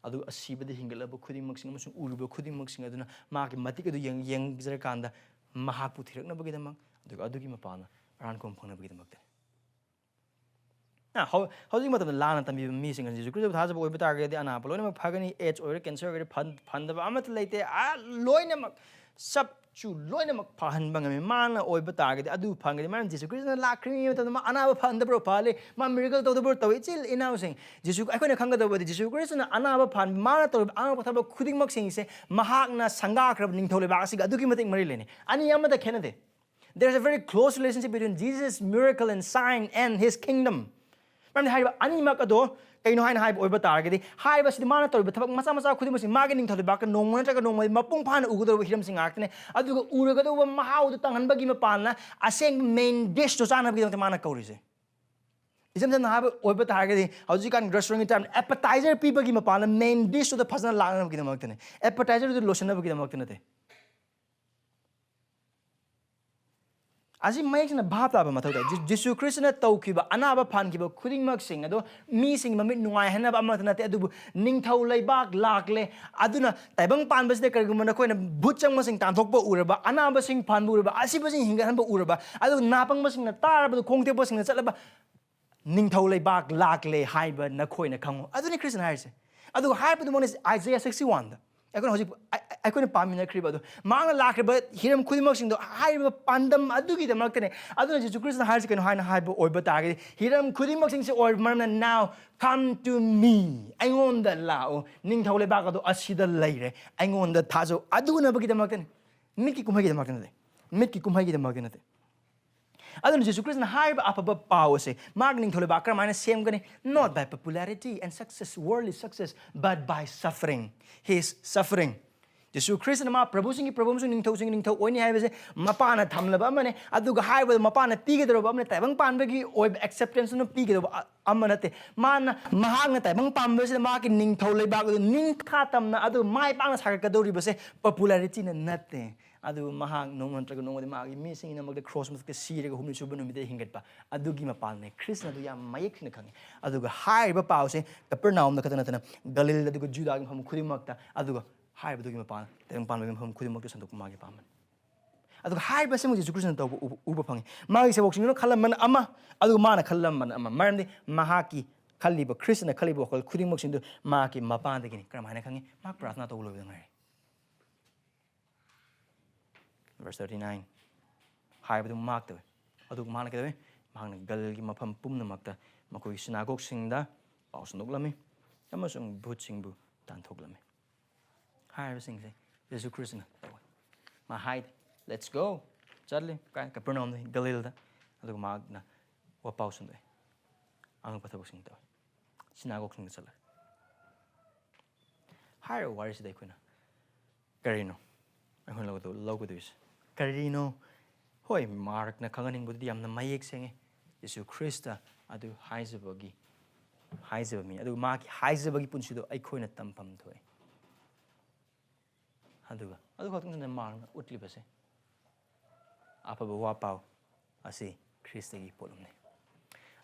adu asiba de hingalaba khudimuk sing amasung uruba khudimuk sing aduna ma ki matik adu yang jar kanda mahak bu thirak na bagi dama adu gi mapana ran kom phangna bagi dama how do you matter the land and be missing and Jesus Christ has a boy target the anapolona pagani edge or cancer fund the amat late loinamak sub chu loinamak pahan bangami mana or target adu pangani man Jesus Christ and lacrim to the anaba pan the propale my miracle to the birth of it still in housing Jesus I couldn't conquer the Jesus Christ and anaba pan mana to anaba couldn't mock saying say mahagna sanga crabning to the basi adukimatic marilene and yamada kennedy there's a very close relationship between Jesus miracle and sign and his kingdom. When I have animal ado, I know I have over target. High was the monitor, but Masama could be marketing to the back and no one no Mapung Pan Ugo with him sing acting. I do Urago over Mahau the tongue and Bagima Pana, I sing main dish to Sana of the Manacoris. Isn't have over targeting how you can restaurant time appetizer people give upon a main dish to the personal line of Gidamoktane. Appetizer to the lotion of Gidamoktane. As he makes in a bata matoda, Jesus Christ na taukiba, anaba pankiba, couldn't make sing, ado, me sing mamit no I have a matana adu, ning tau lay back, lakle, aduna, tabang panbas de cargumana coin, butchang masing tantokba uraba, anaba sing panburba, as he was in Hingamba uraba, adu napang masing na tar, but the conte was in the salaba, ning tau lay back, lakle, hyber, na coin a kamo, aduni Christian Harris. Adu hyper the one is Isaiah 61. I couldn't palm in a crib. Manga lack, but here I'm couldn't motion the high pandam adugi the market. I don't know to Christian Harris can hide hyper or but target. Here I'm couldn't motion or man now come to me. I want the lao, Ning Tole Bagado, Ashida later. I want the Tazo. I do never get the market. Mickey Kumagi the market. Mickey Kumagi the market. I don't know Jesus Christ and high aphaba power say marketing to the backer minus same gonna not by popularity and success, worldly success, but by suffering. His suffering. Jesus Christ and ma proposing in tossing into when you have a mapana tamlaba money, I do high with mapana pig of a tabang panbagi or acceptance of pig of amanate. Man mahang tabang pambers the marketing totally back with ning katam na adu my panas harkadori say popularity and nothing. Adu mahang no one no the magi missing in among the cross with the sea whom you should be hinget pa. Adu gimapalne, Chris Nadu yam mayek in the kang. Adu high bapau say the pernaum the katanatana, Galil the good Judah from Kurimakta, Adu high bapau, then pan from Kurimak and Magi Paman. Adu high basim is Christian to Ubapang. Magi say walking no kalaman ama, Adu mana kalaman ama, Marndi, Mahaki, Kaliba, Chris and a Kalibo, Kurimak into Maki, Mapan the Guinea, Kramanakangi, Mark Brass not all over the Mary. Verse 39. High with the mark the Aduk Manaka, Mang Galgi Mapam Pum the Makta, Makoi Synagogue singda, Pausanoglami, Amasung Butching Bu, Tantoglami. High sing, Jesus Christ. My height, let's go. Sadly, Capernaum, Galilda, Aduk Magna, wapao Sunday. Ang Patabusing. Synagogue sing the cellar. Higher warriors they could. Carino. I want to logo this. Carino, hoy mark na kanganing good yam na mayek senge. Jesus Christa adu haizabagi. Haizabami. Adu maki haizabagi punsido ay koy na tampam to. Aduga. Adu katong na mark na utli ba se. Aphaba wapao asi Christagi polumne.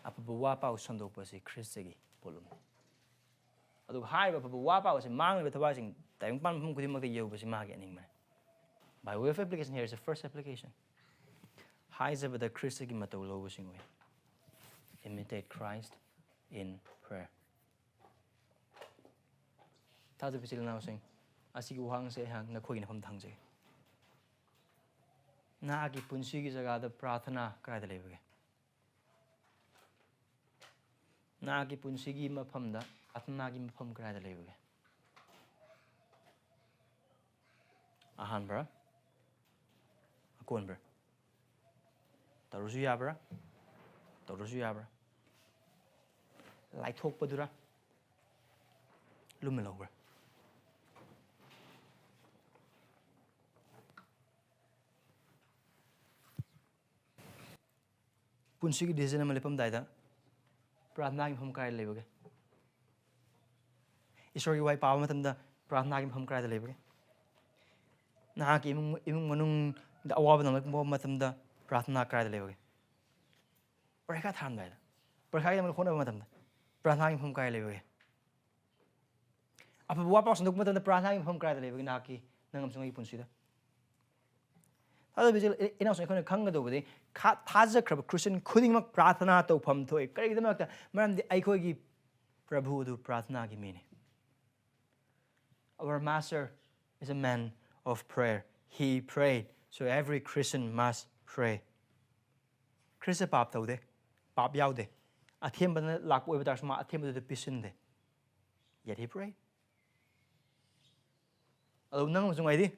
Aphaba wapao sandok ba si Christagi polumne. Adu hai ba wapao si mang ba tabasing tayong pan pum kudi magtayaw ba si magi aning man. By way of application, here is the first application. Haizabada Christagi matolo singwe. Imitate Christ in prayer. Tadu pisil now sing. Asigi wang se hang na koi na pam thang se. Na agi punsi ki jagada prathana krai dale bage. Na agi punsi ki mafam da atna gi mafam krai dale bage. Ahan bra. Akon bra. Tarusu ya bra. Tarusu ya bra. Lai thok padura. Lumelo bra. Punsi ki decision malipam daida. Prathna ki mafam krai dale bage. Ishwar ki wapao matamda prathna ki mafam krai dale bage. Na ki imung manung da awab na matamda prathna krai dale bage. Parekha tham daida. Parekha ki khona matamda prathna ki mafam krai dale bage. Apa wapao sandok matamda prathna ki mafam krai dale bage na ki nangam sungai punsi da. Tadu bijil ina sungai khona khanga do bade thaja krab Christian khuding mak prathna to pham thoi kari da makta maram di ai khoi gi prabhu du prathna gi mini. Our master is a man of prayer. He prayed, so every Christian must pray. Christian pap tau de, pap yau de. Athem ban lak oi batar sma athem de pisin de. Yet he prayed. Alo nang sungai di.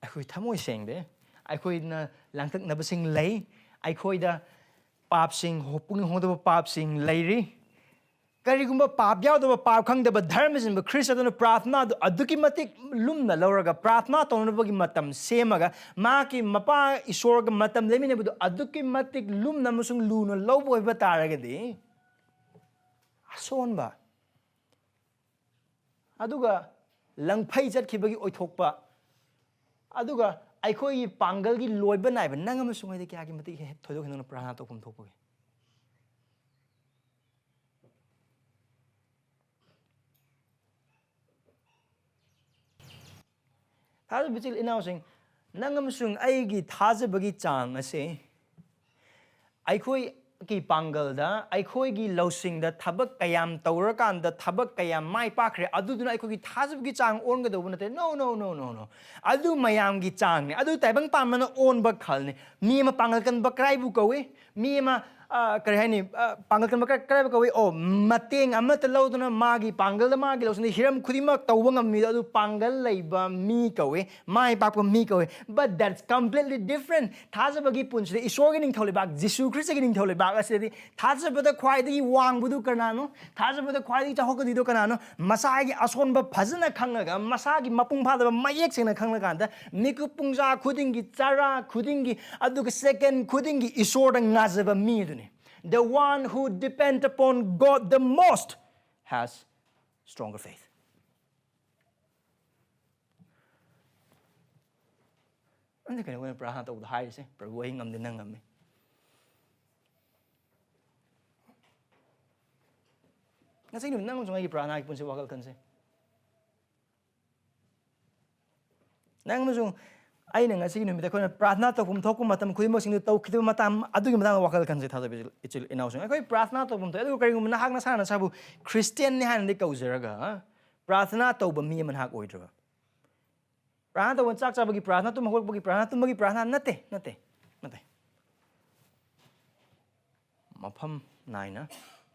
Ai khoi thamoi seng de. Ai khoi na langtak na basing lei. Ai khoi da pap sing hopung hong da pap sing lei ri. Karigumba pap yaw da pap khang da dharma sin ba Christian na prathna do aduki matik lumna lawraga prathna tonu bagi matam semaga ma ki mapa isor ga matam lemine bu aduki matik lumna musung luno lawbo ba taraga di ason ba aduga langphai jat khibagi oithokpa aduga aikhoi pangal gi loiba nai ba nangam sungai de kya gi matik thoidok hinna prathna to kum thokpa Thaja bichil inausing nangam sung aigi thaja bagi chang ase aikhoi ki pangal da aikhoi gi lausing da thabak kayam taurakan da thabak kayam mai pakre aduduna aikhoi gi thaja bagi chang on ga do nate no adu mayam gi chang ne adu taibang pamana on ba khal ne mi ma pangal kan ba krai bu kawe mi ma kare hani pangal kan ba krai bu kawe o mateng amat lauduna magi pangal da magi lausni hiram khudima tawang mi adu pangal leiba mi kawe mai pak mi kawe but that's completely different thaja bagi punch de isor gi ning thole bak jisu christ gi ning thole bak ase thaja bada khwai di wang budu kanano thaja bada khwai di chahok di do kanano masa gi ason ba phajana khanga ga masa gi mapung pha da mayek sena khanga kan da niku pungja khuding gi chara khuding gi adu ga second khuding gi isor da ngajaba mi du the one who depends upon God the most has stronger faith. Ande kane when praha to high se prabu ai ngam de nangam me ngasai ni nang sungai prana pun se wakal kan se nang musung ai nang ngasai ni mita kona prathna to pum thokum matam khuimo sing to khidu matam adu gi matam wakal kan se thada ichil inausung ai prathna to pum to adu kari gum na hak na sa na sabu Christian ni han de kauzeraga prathna to ba mi man hak oidra Prana to chak chabagi prana to mahok bagi prana to magi prana nate mafam naina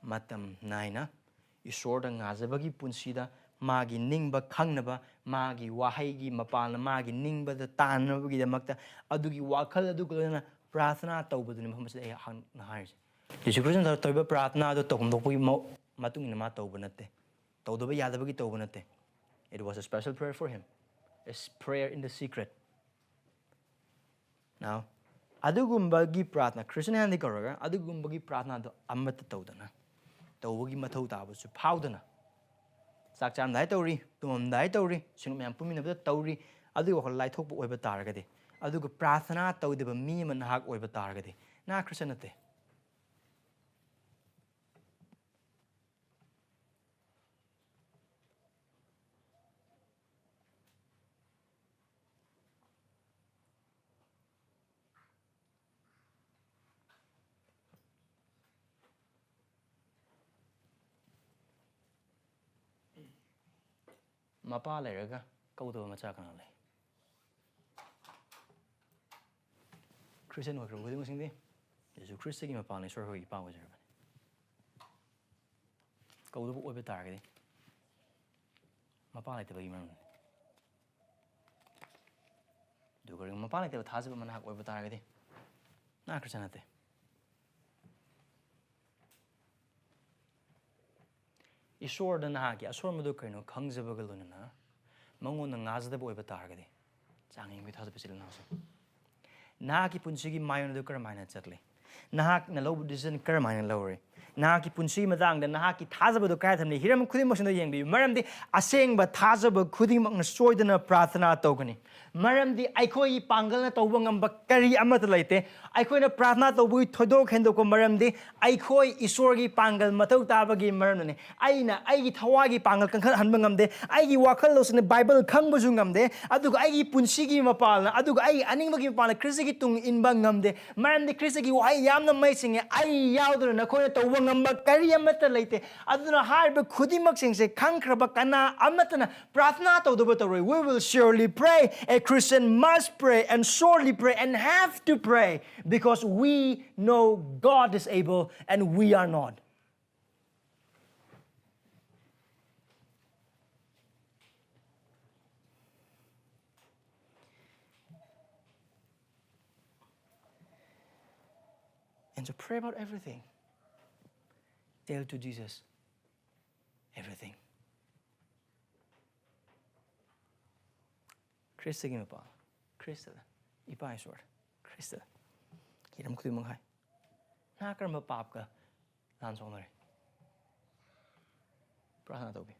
matam naina isor da ngajabagi punsida magi ningba khangnaba magi wahai gi mapana magi ningba da tanabagi da makta adugi wakhal adu kolana prathna tawbaduni mafam se han na haise Jesu Christ da toiba prathna do tokum dokui matung na ma tawba nate tawdoba yadabagi tawba nate it was a special prayer for him is prayer in the secret. Now, adugumbagi prathna Christian handi karaga adugumbagi prathna do amat tawdana tawgi mathau tabu su phawdana sak cham dai tawri tumam dai tawri sing myam pumina ba tawri adu ko lai thok bu oiba taragade adugu prathna tawdeba mi man hak oiba taragade na Christian ate Mapa Leraga, Kaudo Machakanale. Christian was with him. There's a Christian upon his or who he powers her. Go to what target. Mapalite to be man. Do go to Mapalite with husband and have over target. Not Christianity. Ishore the Naki, a swarm of Ducano, Kungs of Galuna, Mongo and Naz the boy with target. Sanging with husband. Naki Punsigi Mayon the Kermine exactly. Nahak Nalob Disan Kermine Lowry. Naki Punsi Madang, the Naki Tazaba the Katamni, Hiram Kudimus in the Yangbi, Maram a saying but Tazaba Kudim destroyed in a Prathana tokeni. Maram the Ikoi Pangana Tobangam Bakari Amatalite, Ikoi Prathana to we Todok Hendo Maram de Ikoi Isorgi Pangal Mato Tabagi Maramani, Aina, Agi Tawagi Pangal Hanbangam de, Agi Wakalos in the Bible Kambuzungam de, Aduk Agi Punsigi Mapala, Aduk Ai Animagi Pala, Krisigitung in Bangam de, Maram the Krisigi, I am the amazing, I yowder and a corner to Wangamba Karia Metalite, Aduna Harba Kudimaxing, say Kankrabakana, Amatana, Prathnato the Buttery. We will surely pray. A Christian must pray and sorely pray and have to pray because we know God is able and we are not. And to pray about everything. Tell to Jesus everything. Krista Gimapa, Krista, Ipai sword, Krista. Kiram Kudimanghai. Nakarma Papka, Lansonary. Prahanatobi.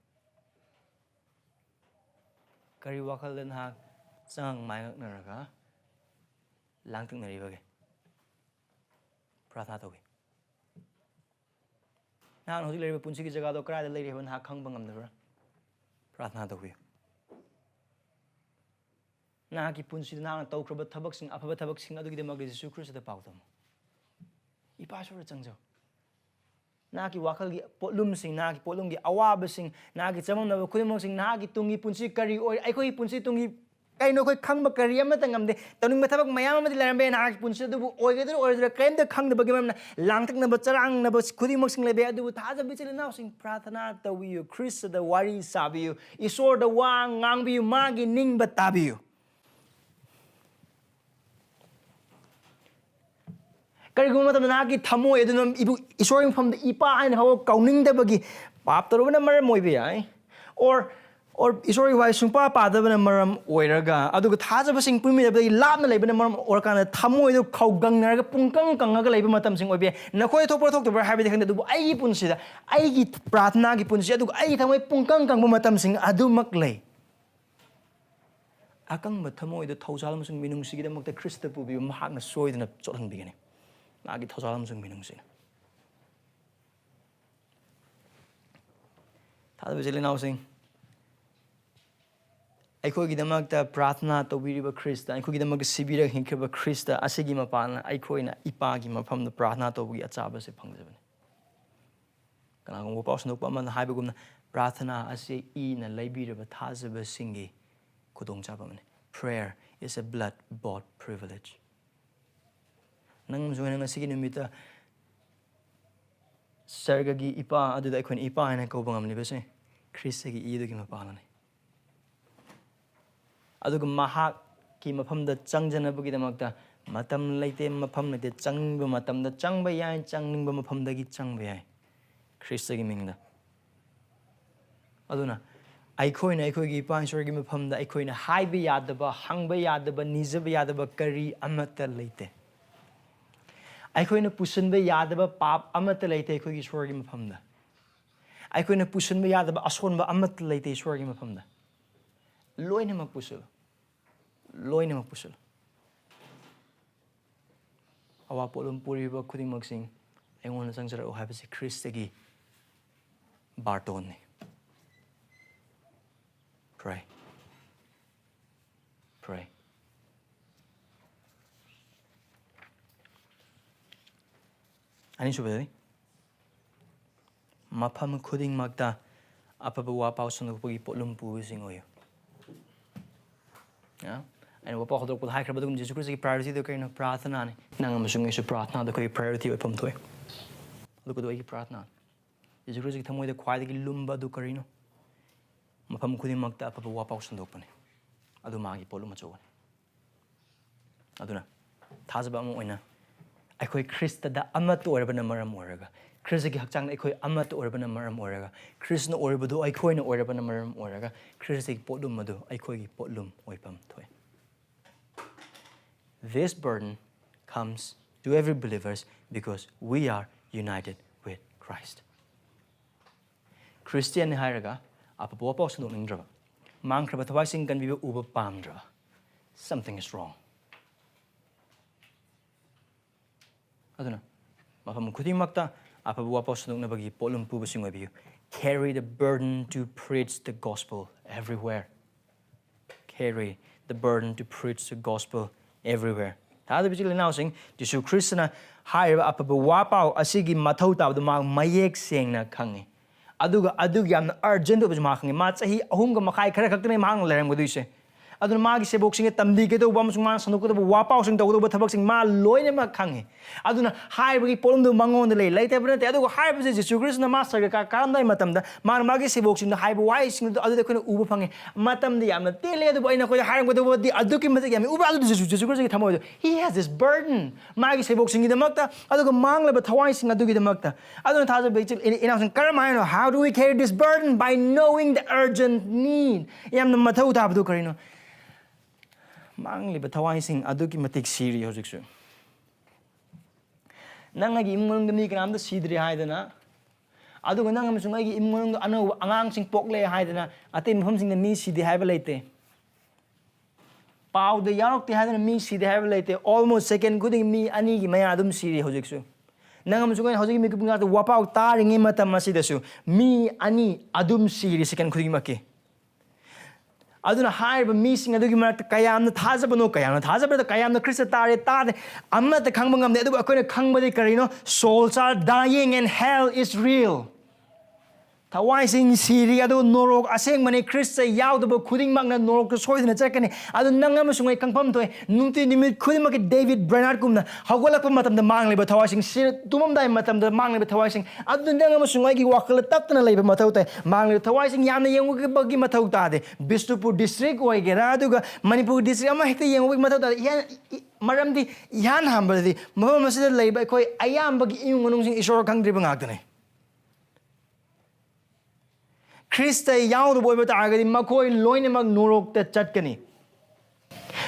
Kari Wakal and Hag, Sang Mayak Naraga, Langton Nariva. Prahanatobi. Now, who live Punsi Jagado cried the lady when Hakang Bangam the Prahanatobi. Naki Punsi now talk about tabaxing, aphaba tabaxing, other the Magis Sucrus at the Pautum. Ipasur Chanzo. Naki Wakali Potlumsing, Naki Polungi, Awabasing, Naki Samon Kulimosing, Naki Tungi Punsi Kari or Eko Punsi Tungi. I know Kang Bakaria Matangam, the Toning Matabak Mayama, the Lambe and Arch Punsi, or the claim the Kang the Bagam, Langtak Nabatarang, Nabas Kudimosing Lebe, do with Haza Bitil announcing Prathana, the Wii, Chris, the Wari Sabiu, Isor the Wang, Nangbi, Magi, Ning Batabiu. Kariguma Nagi Tamo, issuing from the Ipa and how counting the buggy, Papa Moibi, or issuing by Sumpa Pada and Maram Oiraga, Adu Taza was in Pumi, the Lama Labanam or kind of Tamo, Kaugang, Punkang, Kanga Labamatam Sing Obi, Nakoi Topo talked about having the do I Punsida, I get Pratnagi Punsia, I eat away Punkang Kangamatam Sing Adu Maklay. Akang Matamo, the Tosalams and Minung Sigam of the Christa Pubi, Mahana Soid in a certain beginning. Nagi Tosalams and Minung. Tadavizili now sing. I could get the Magda Prathna to Viriba Christa, I could get the Mag Sibira Hinkaba Christa, Asigima Pan, I coin Ipagima from the Prathna to Viatsabas upon the Kanang Wapao Sandoknaba Hybagum Prathna as a in a labir of Tazaba Singi Kudong Chabaman. Prayer is a blood bought privilege. Nang joining a second meter sargadagi ipa adu da ikon ipa and ko bangam ni bese Khristagi idu ki mapalani adu mahak ki mafam da changjana bugi damakta matam leite mafam ne changba matam da changba yai changning ba mafam da gi changba yai Khristagi mingda aduna aikoi gi ipa sorgi mafam da aikoi na haiba yadaba hangba yadaba nizaba yadaba kari amata leite Aikoi na pusan ba yadaba pap amata leite aikoi gi sorgi mafam da aikoi na pusan ba yadaba ason ba amata leite sorgi mafam da loina magpusul awa polum puri ba khuding magsing aingon na sangjara o habisi Khristagi barton ni pray ani subedi mafam khuding magda aphaba wapao sandokpagi potlum pubising oyo. Yeah. And wapao hodok pud high krabadum Jesus Christ ki priority do kaino prathana ni. Nang amasung isu prathana do kai priority oi pam thoi. Look at the way prathana. Jesus Christ ki thamoi de khwai de lumba do karino. Mafam khudi magta aphaba wapao sandokpani. Adu magi polum achawani. Aduna thazaba mo oina akhoi Khrista da amat orbana maram oraga. Khrista ki hakchang akhoi amat orbana maram oraga. Krishna orbadu akhoi na orbana maram oraga. Khrista ki potlum madu akhoi ki potlum oipam thoi. This burden comes to every believers because we are united with Christ. Christian hairaga apapo pa sandokningraba. Mangkraba thawasing kan bibu uba pamdra. Something is wrong. Aduna mafam khudimakta aphaba wapao sandoknabagi potlum pubasing oibiu. Carry the burden to preach the gospel everywhere. Carry the burden to preach the gospel everywhere. Tada bichili now sing Jesus Khristana haira aphaba wapao asigi mathau tabdu ma mayek sengna khangi. Aduga yamna urgent obis ma khangi ma chahi ahum ga makai khara khakne mang leram godise. Aduna magi sebok sing tamdi ke do bam sung ma sanuk do wapao sing do thabak sing ma loine ma khangi. Aduna haibagi polum do mangon de lei te brate aduga haib Jesus Khristana master ka karam dai matam da magi sebok sing haib wai sing do adu de khone uba phangi matam de yamna tele do aina ko haram ko do di aduki mate yam uba adu Jesus Khristana ki thamoi do he has this burden magi sebok sing de makta aduga mangleba thawai sing adugi de makta aduna thaja bechil ina sing karam how do we carry this burden by knowing the urgent need yamna mathau tabdu karino mangliba thawai sing aduki matik siri hojiksu nangagi imung ni kanam da sidri haidana aduga nangam sung agi imung ano angang sing pokle haidana ate mpham sing mi sidi haiba leite pau de yarok ti haidana mi sidi haiba leite almost second guding mi ani gi maya adum siri hojiksu nangam sung hojiki mi kupinga to wapau taringi matam masidasu mi ani adum siri second guding makki aduna haiba missing adugi marakta kayamna thajabano kayamna thajabada kayamna Krista tare tade amma ta khangba ngamne adu akoina khangbadi karino souls are dying and hell is real thawai sing siri adu norok aseng mane Krista yaudaba khuding magna norok to soidna chakane adu nangam sungai kangpam toy nungti nimit khuding mak David Bernard kumna hawalak matam da mangleba thawai sing sir tumam dai matam da mangleba thawai sing adu nangam sungai gi wakal taptana leiba mathau tai mangleba thawai sing yamna yengu bagi mathau ta de Bishnupur district oi gera aduga Manipur district ama hekta yengu mathau ta maram di yan hambadi mafam masida leiba koi ayam bagi ingung nung sing isor khangdriba ngakdane Krista yaud boy bata agadi makoi loine mag norok ta chatkani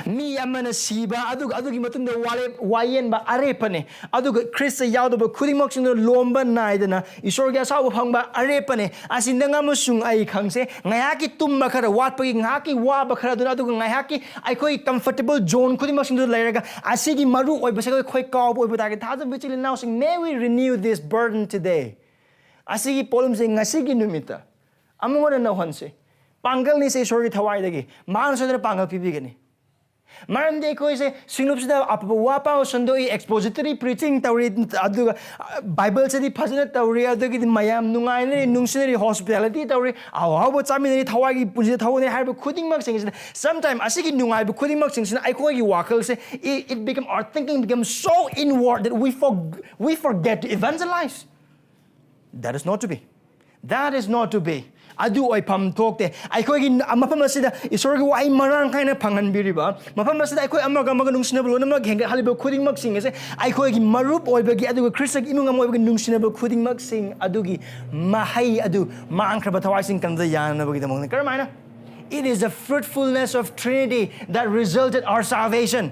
mi amana siba adugi matum da wale wayen ba arepane aduga Krista yaud ba khudimok sing lomba naidana isor ga saw phangba arepane asin dangam sung ai khangse ngayaki tumma khara watpagi ngaki wa ba khara duna aduga ngayaki ai khoi comfortable zone khudimok sing lairaga asigi maru oi basa khoi kaw oi bata ga thaja bichili now sing may we renew this burden today asigi polum sing ngasigi numita amungona na hanse pangal ni se sorry thawai dagi man sodra pangal pibigani maram de ko se sinupsida aphaba wapao sandoi expository preaching tawri adu bible study phajana tawri adagi mayam nungai ne nungsinari hospitality tawri aw bo chamini thawai gi punji thawne harba khuding mak sing sometime asigi nungai bu khuding mak sing ai ko gi wakal se it become our thinking becomes so inward that we forget to evangelize. That is not to be. That is not to be. Adu oi pam tokte ai khoi gi mafam asida isor gi wai marang kaina phangan biriba mafam asida ai khoi amaga nungsinaba lonamna ghenga haliba khuding mak sing ase ai khoi gi marup oiba gi adu Krista gi imung amoiba gi nungsinaba khuding mak sing adu gi mahai adu maangkhra thawai sing kan da yana ba gi damong karmaina it is the fruitfulness of Trinity that resulted our salvation.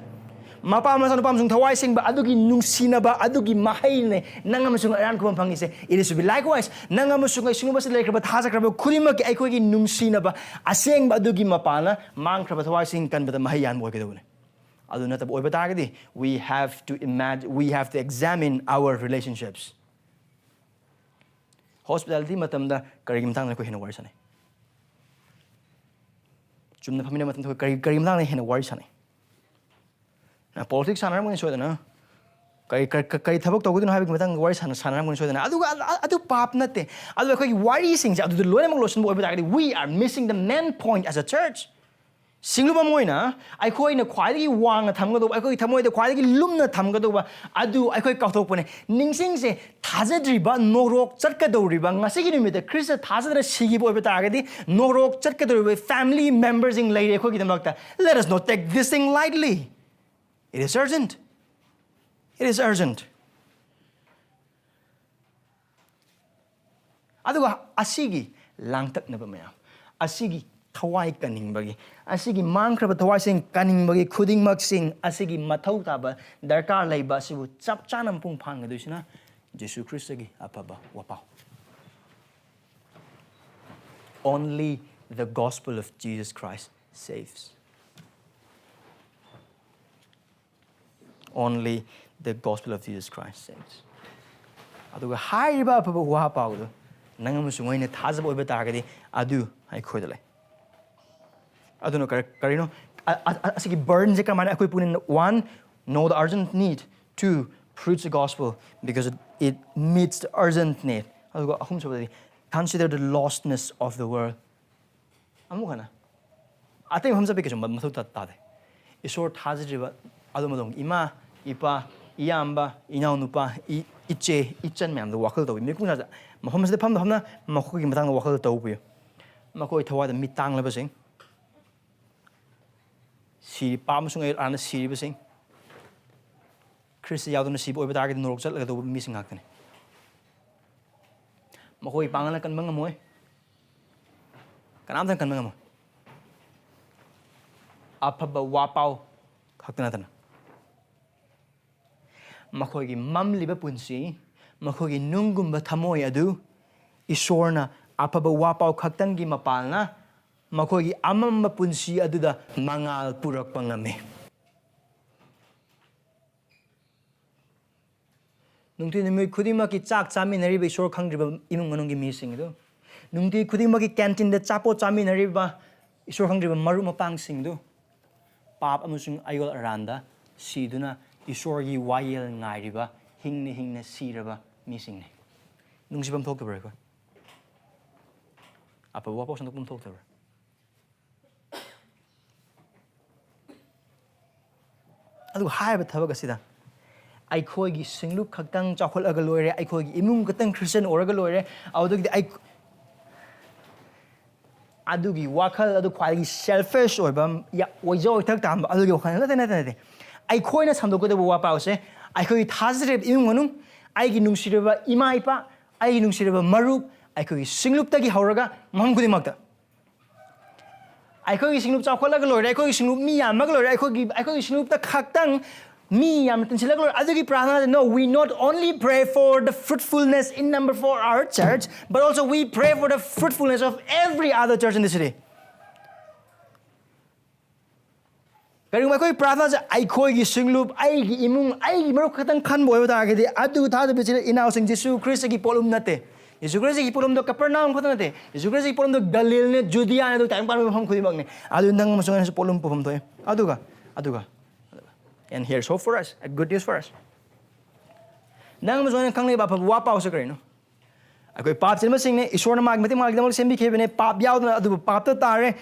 Mapa masan pam sung thawai sing ba adugi nungsinaba adugi mahai ne nangam sung aran ko phangi se it is to be likewise nangam sung ai sung ba se lekra ba thaja kra ba khurima ki ai ko gi nungsinaba aseng ba adugi mapana mang kra ba thawai sing kan ba mahai yan boy ke do ne adu na tab oi ba ta ga di we have to examine our relationships. Hospitality matam da kari mtang na ko hina wari sane chumna phamina matam ko kari mtang na hina wari sane na politics sana mo so na Kay thabak tawgudun habi matang wari sanam kun sodana adu pap nate adu koi wari sing adu loina mang lotion bo ba we are missing the main point as a church singlu ba moina ai khoi na khwai gi wang tham ga do ai khoi thamoi de khwai gi lum na tham ga do ba adu ai khoi kauthok pone ningsing se thajadri ba norok chat ka do ri ba ngasi gi nimit Christ thajadra sigi bo ba ta ga di norok chat ka do ri family members in lai khoi gi dam lakta let us not take this thing lightly. It is urgent. It is urgent. Aduga asigi langtak na ba maya. Asigi thawai kaning bagi. Asigi mangkraba thawai sing kaning bagi khuding mak sing asigi mathau ta ba darkar lai ba sibu chap chanam pung phang du sina Jesu Christ gi aphaba wapao. Only the gospel of Jesus Christ saves. Only the gospel of Jesus Christ saves. Aduga haiba aphaba wapao do nangam sungoina thazab oiba targadi adu ai khodale. Aduno karino asigi burn je kamana akoi punin one know the urgent need, two preach the gospel because it meets the urgent need. Aduga ahum sabadi consider the lostness of the world. Amukana atay hamsa be ke jom mathu ta ta de isor thazriba adumadong ima ipa iyamba inau nupa iche ichan myam the wakal to mi kuna mahom se pham hamna makho gi matang wakal to bu makoi thawai da mitang la basing si pam sung ai an si basing Christ yaw na si bo ba ta gi norok chat la do mi sing hak ne makoi pangala kan bang amoy kanam tan kan bang amoy aphaba wapao khakna tan makhoi mamliba punsi makhoi nungumba thamoi adu isorna aphaba wapao khaktangi mapalna makhoi amamba punsi aduda mangal purak pangame nungti nimi khudima ki chak chaminari be isor khangriba imung manungi mising do nungti khudima ki canteen da chapo chaminari ba isor khangriba maru mapang sing do pap amusung ayol aranda siduna isorgi wayel ngairiba hingna siraba misingni nungsibam thoktabra ko apa wapao sandokpam thoktabra adu haiba thabak asida aikhoigi singlup khaktang chakhol aga loire aikhoigi imung katang Christian oraga loire audagi ai adugi wakhal adu khwai selfish oibam ya oijo thak tam adugi wakhal na I coin a sandoknaba wapao se I could hazard immunum I nungsiraba imaipa I nungsiraba maru I could singlup tagi horaga mangudi magda I could singlup chakola glory I could singlup me yamaglory I could singlup the kaktang me yamtinsilaglory adugi prana no we not only pray for the fruitfulness in number 4 our church but also we pray for the fruitfulness of every other church in the city. Kari ma koi prarthana ja ai khoi gi singlup ai gi imung ai gi maru khatang khan boy ta ga de adu tha de bichile inaw sing Jesu Christ gi polum nate Jesu Christ gi polum do Capernaum khatang nate Jesu Christ gi polum do Galil ne Judea ne do time par pham khudi bang ne adu nang ma song polum pham to aduga and here's hope for us a good news for us nang ma song khang le ba wapao sa kare no akoi pap sin ma sing ne isor na mag mate mag dam sembi khebe ne pap yaw na adu pap ta tare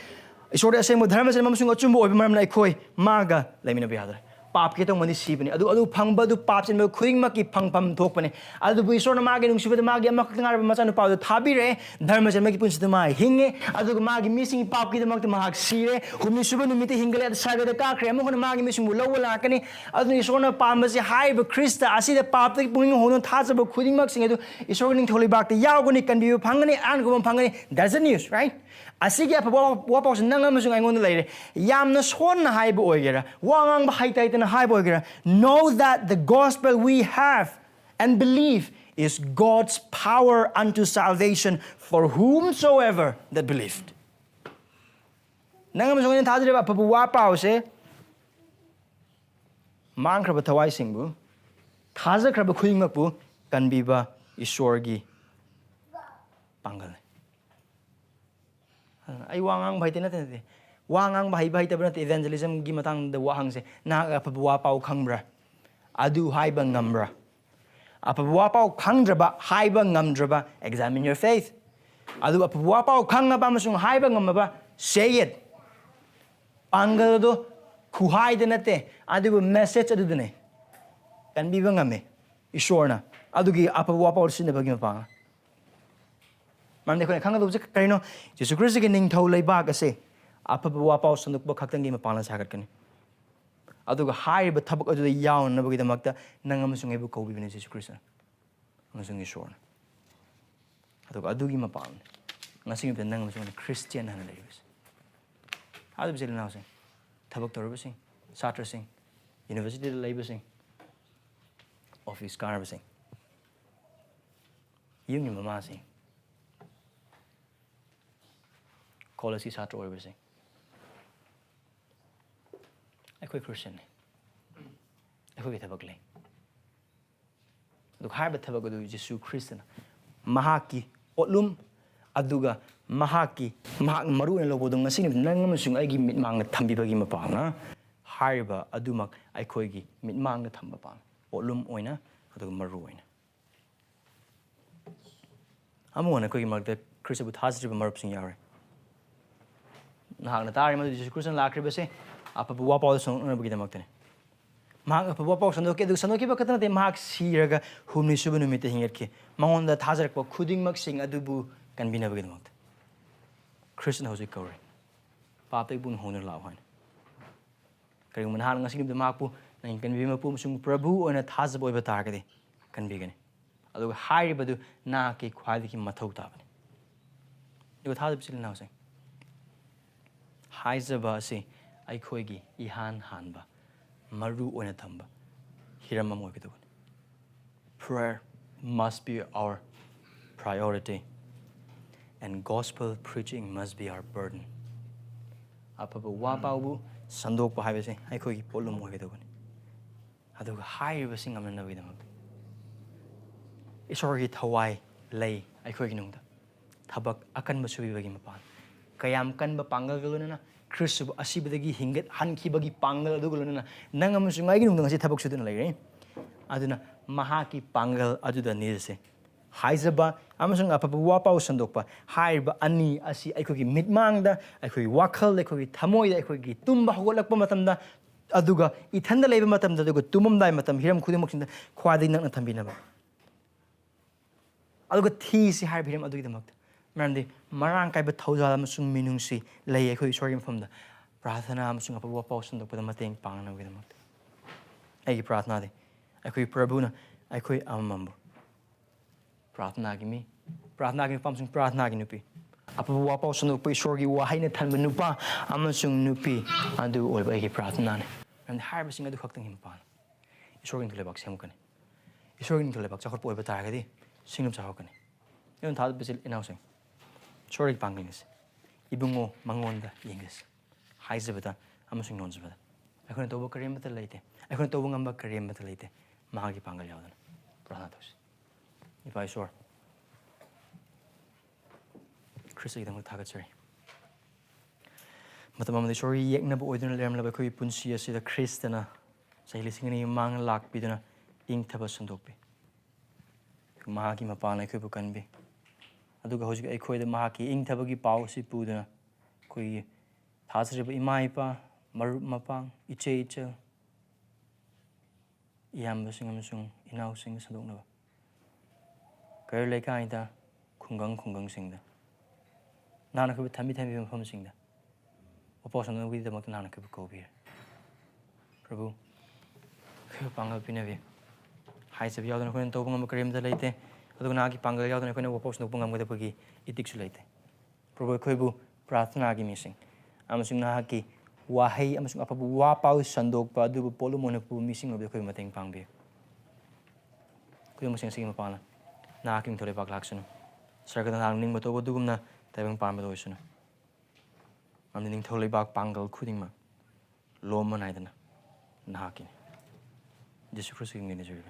isor asem dharma sen mamsung achum bo maram lai khoi maga lemina biadra pap ke tong mani sibani adu phangba du pap sen khuing ma ki phangpam thokpane adu bu isor na mage nung sibada mage amak ngar ma chanu pau thabi re dharma sen ma ki punsi ma hinge adu mage missing pap ki damak ma hak sire humi suba nu miti hingale saga da ka kre mo hon mage missing bu law la kani adu isor na pam se hai ba Krista asi da pap te puing hono tha sa ba khuing mak sing adu isor ning tholi bak te yaw goni kan bi phangani an go phangani that's the news right asigi wapao se nang amasung aingon leire yamna son na haiba oigera wangang ba haitai na haiba oigera know that the gospel we have and believe is God's power unto salvation for whomsoever that believed nang amasung ni thadre ba wapao se mangkhra thawai singbu thaja khra ba khuing makbu kanbi ba isorgi pangal ai wangang bhai te na te wangang bhai bhai te bra evangelism gi matang de wahang se na apha wapao khangbra adu haiba ngamra. Aphaba wapao khangraba haiba ngamdraba, examine your faith. Adu aphaba wapao khangaba amasung haiba ngamaba, say it. Pangal do kuhai de nate, adu message adu dene. Kan biba ngame, ishorna. Adu gi aphaba wapao sinabagi mapanga. Mamde ko khanga do karino, Jesus Christ gi ning thau leiba ka se. Aphaba wapao sandokpa khaktangi mapangla sagat kani. Aduga haiba thabak adu yawn nabagi damakta nang amasung ebu kobi bine Jesus Christ. Amasung ishorna. Aduga adugi mapang. Ngasing ibta nang amasung Christian hana leibis. Adu bisil na sing. Thabak torba sing, satra sing, university leiba sing, office karba sing. Yung ni mama sing. College satra oiba sing. Ako'y Christian ne. Ako'y thabak le. Duk harba thabak adu Jesus Khristana. Mahaki otlum aduga mahaki mahak maru na lobodong ngasing nang amasung aigi mitmang na thambibagi mapanga hariba adumak aikoigi mitmang na thambapang otlum oina aduga maru oina amona koigi magda Kristabu thasriba marupsing yare nahak na tari madu Jesus Kristan lakriba se aphaba wapao sandoknabagi damaktane mahak aphaba wapao sandoki adu sandoki ba katana de mahak siraga humni suba numita hingetki mangonda thajarakpa khudingmak sing adubu kanbinabagi damakta Christian hojik kaure papay bun honor lawan kaya manahan ng sige damakpo na kanbi mapu sung prabhu o na thazboy batargade kanbi gani ado hari badu na ke khwadi ki mathau tabane do thazab sil na usay haizaba se ai khoigi ihan hanba maru o na thamba hirama mo bidu prayer must be our priority and gospel preaching must be our burden. Aphaba wapao bu sandokpa haibase aikogi polum oigedogani. Aduga haiba sing amna nabidamag. Isorgi thawai lei aikogi nungda. Thabak akan basubibagi mapan. Kayam kan ba pangal galuna Kristu asibadagi hingat hankibagi pangal aduguluna nang amasung aigi nungda ngasi thabak suduna lei. Aduna mahaki pangal aduda nilse. Haizaba amasung aphaba wapao sandokpa haiba ani asi aikogi mitmangda aikogi wakhal aikogi thamoida aikogi tumba hogolakpa matamda aduga ithanda leiba matamda aduga tumamdai matam hiram khudimoksinda khwadi nakna thambinaba aduga thi si haiba hiram adugi damakta maramdi marang kaiba thaujal amasung minungsi lei aikogi sorgi mafamda prathana amasung aphaba wapao sandokpa mateng pangna gi damakta aigi prathana de aikogi prabhuna aikoi amamambu Prathana gi mi pamsung prathana gi nupi aphaba wapao sandokpa isorgi wahaina thanba nupa amasung nupi adu oiba gi prathana ne and haiba sing adu khaktang himpan isorgi thlebak semkani isorgi thlebak chakhot oiba targadi singnum chahokani yon thad bisil inausing sorgi panglinis ibungo mangonda yengis haizabata amasung nonzabata akhona toba karimata leite akhona toba ngamba karimata leite mahagi pangal yawdana prathana tos If I saw Chris idang tagat matamam sorry yek na bo idun lem la ko punsi asi da Khristana sa hilising ni mang lak biduna ing thaba sandokpi mahaki mapana ko bukan bi aduga hoji ai khoi da mahaki ing thaba gi pau si puduna koi thasri ba imai pa marup mapang iche iyam basing amasung inaw sing sandoknaba Kaya leka ita khungang singda. Nana ko thami mafam singda. Wapao sandoknaba damakta nana ko kobi. Prabhu ko pangal pinabi. Haisab yawdana ko tawba ngam karimda leite. Aduga nagi pangal yawdana ko wapao sandokpa ngam gadapagi itiksu leite. Prabhu ko bu prathana gi mising. Amasung nahaki wahai amasung aphaba wapao sandokpa aduba polumona pu mising obi ko mateng pangbi. Ko masing sige mapana. Naking thole baklaksano sargadagi ning mato bodugumna taibang parma doisuna amni ning thole bak pangal khudingma loma naidana nakin Jesus Christ ing ni jeri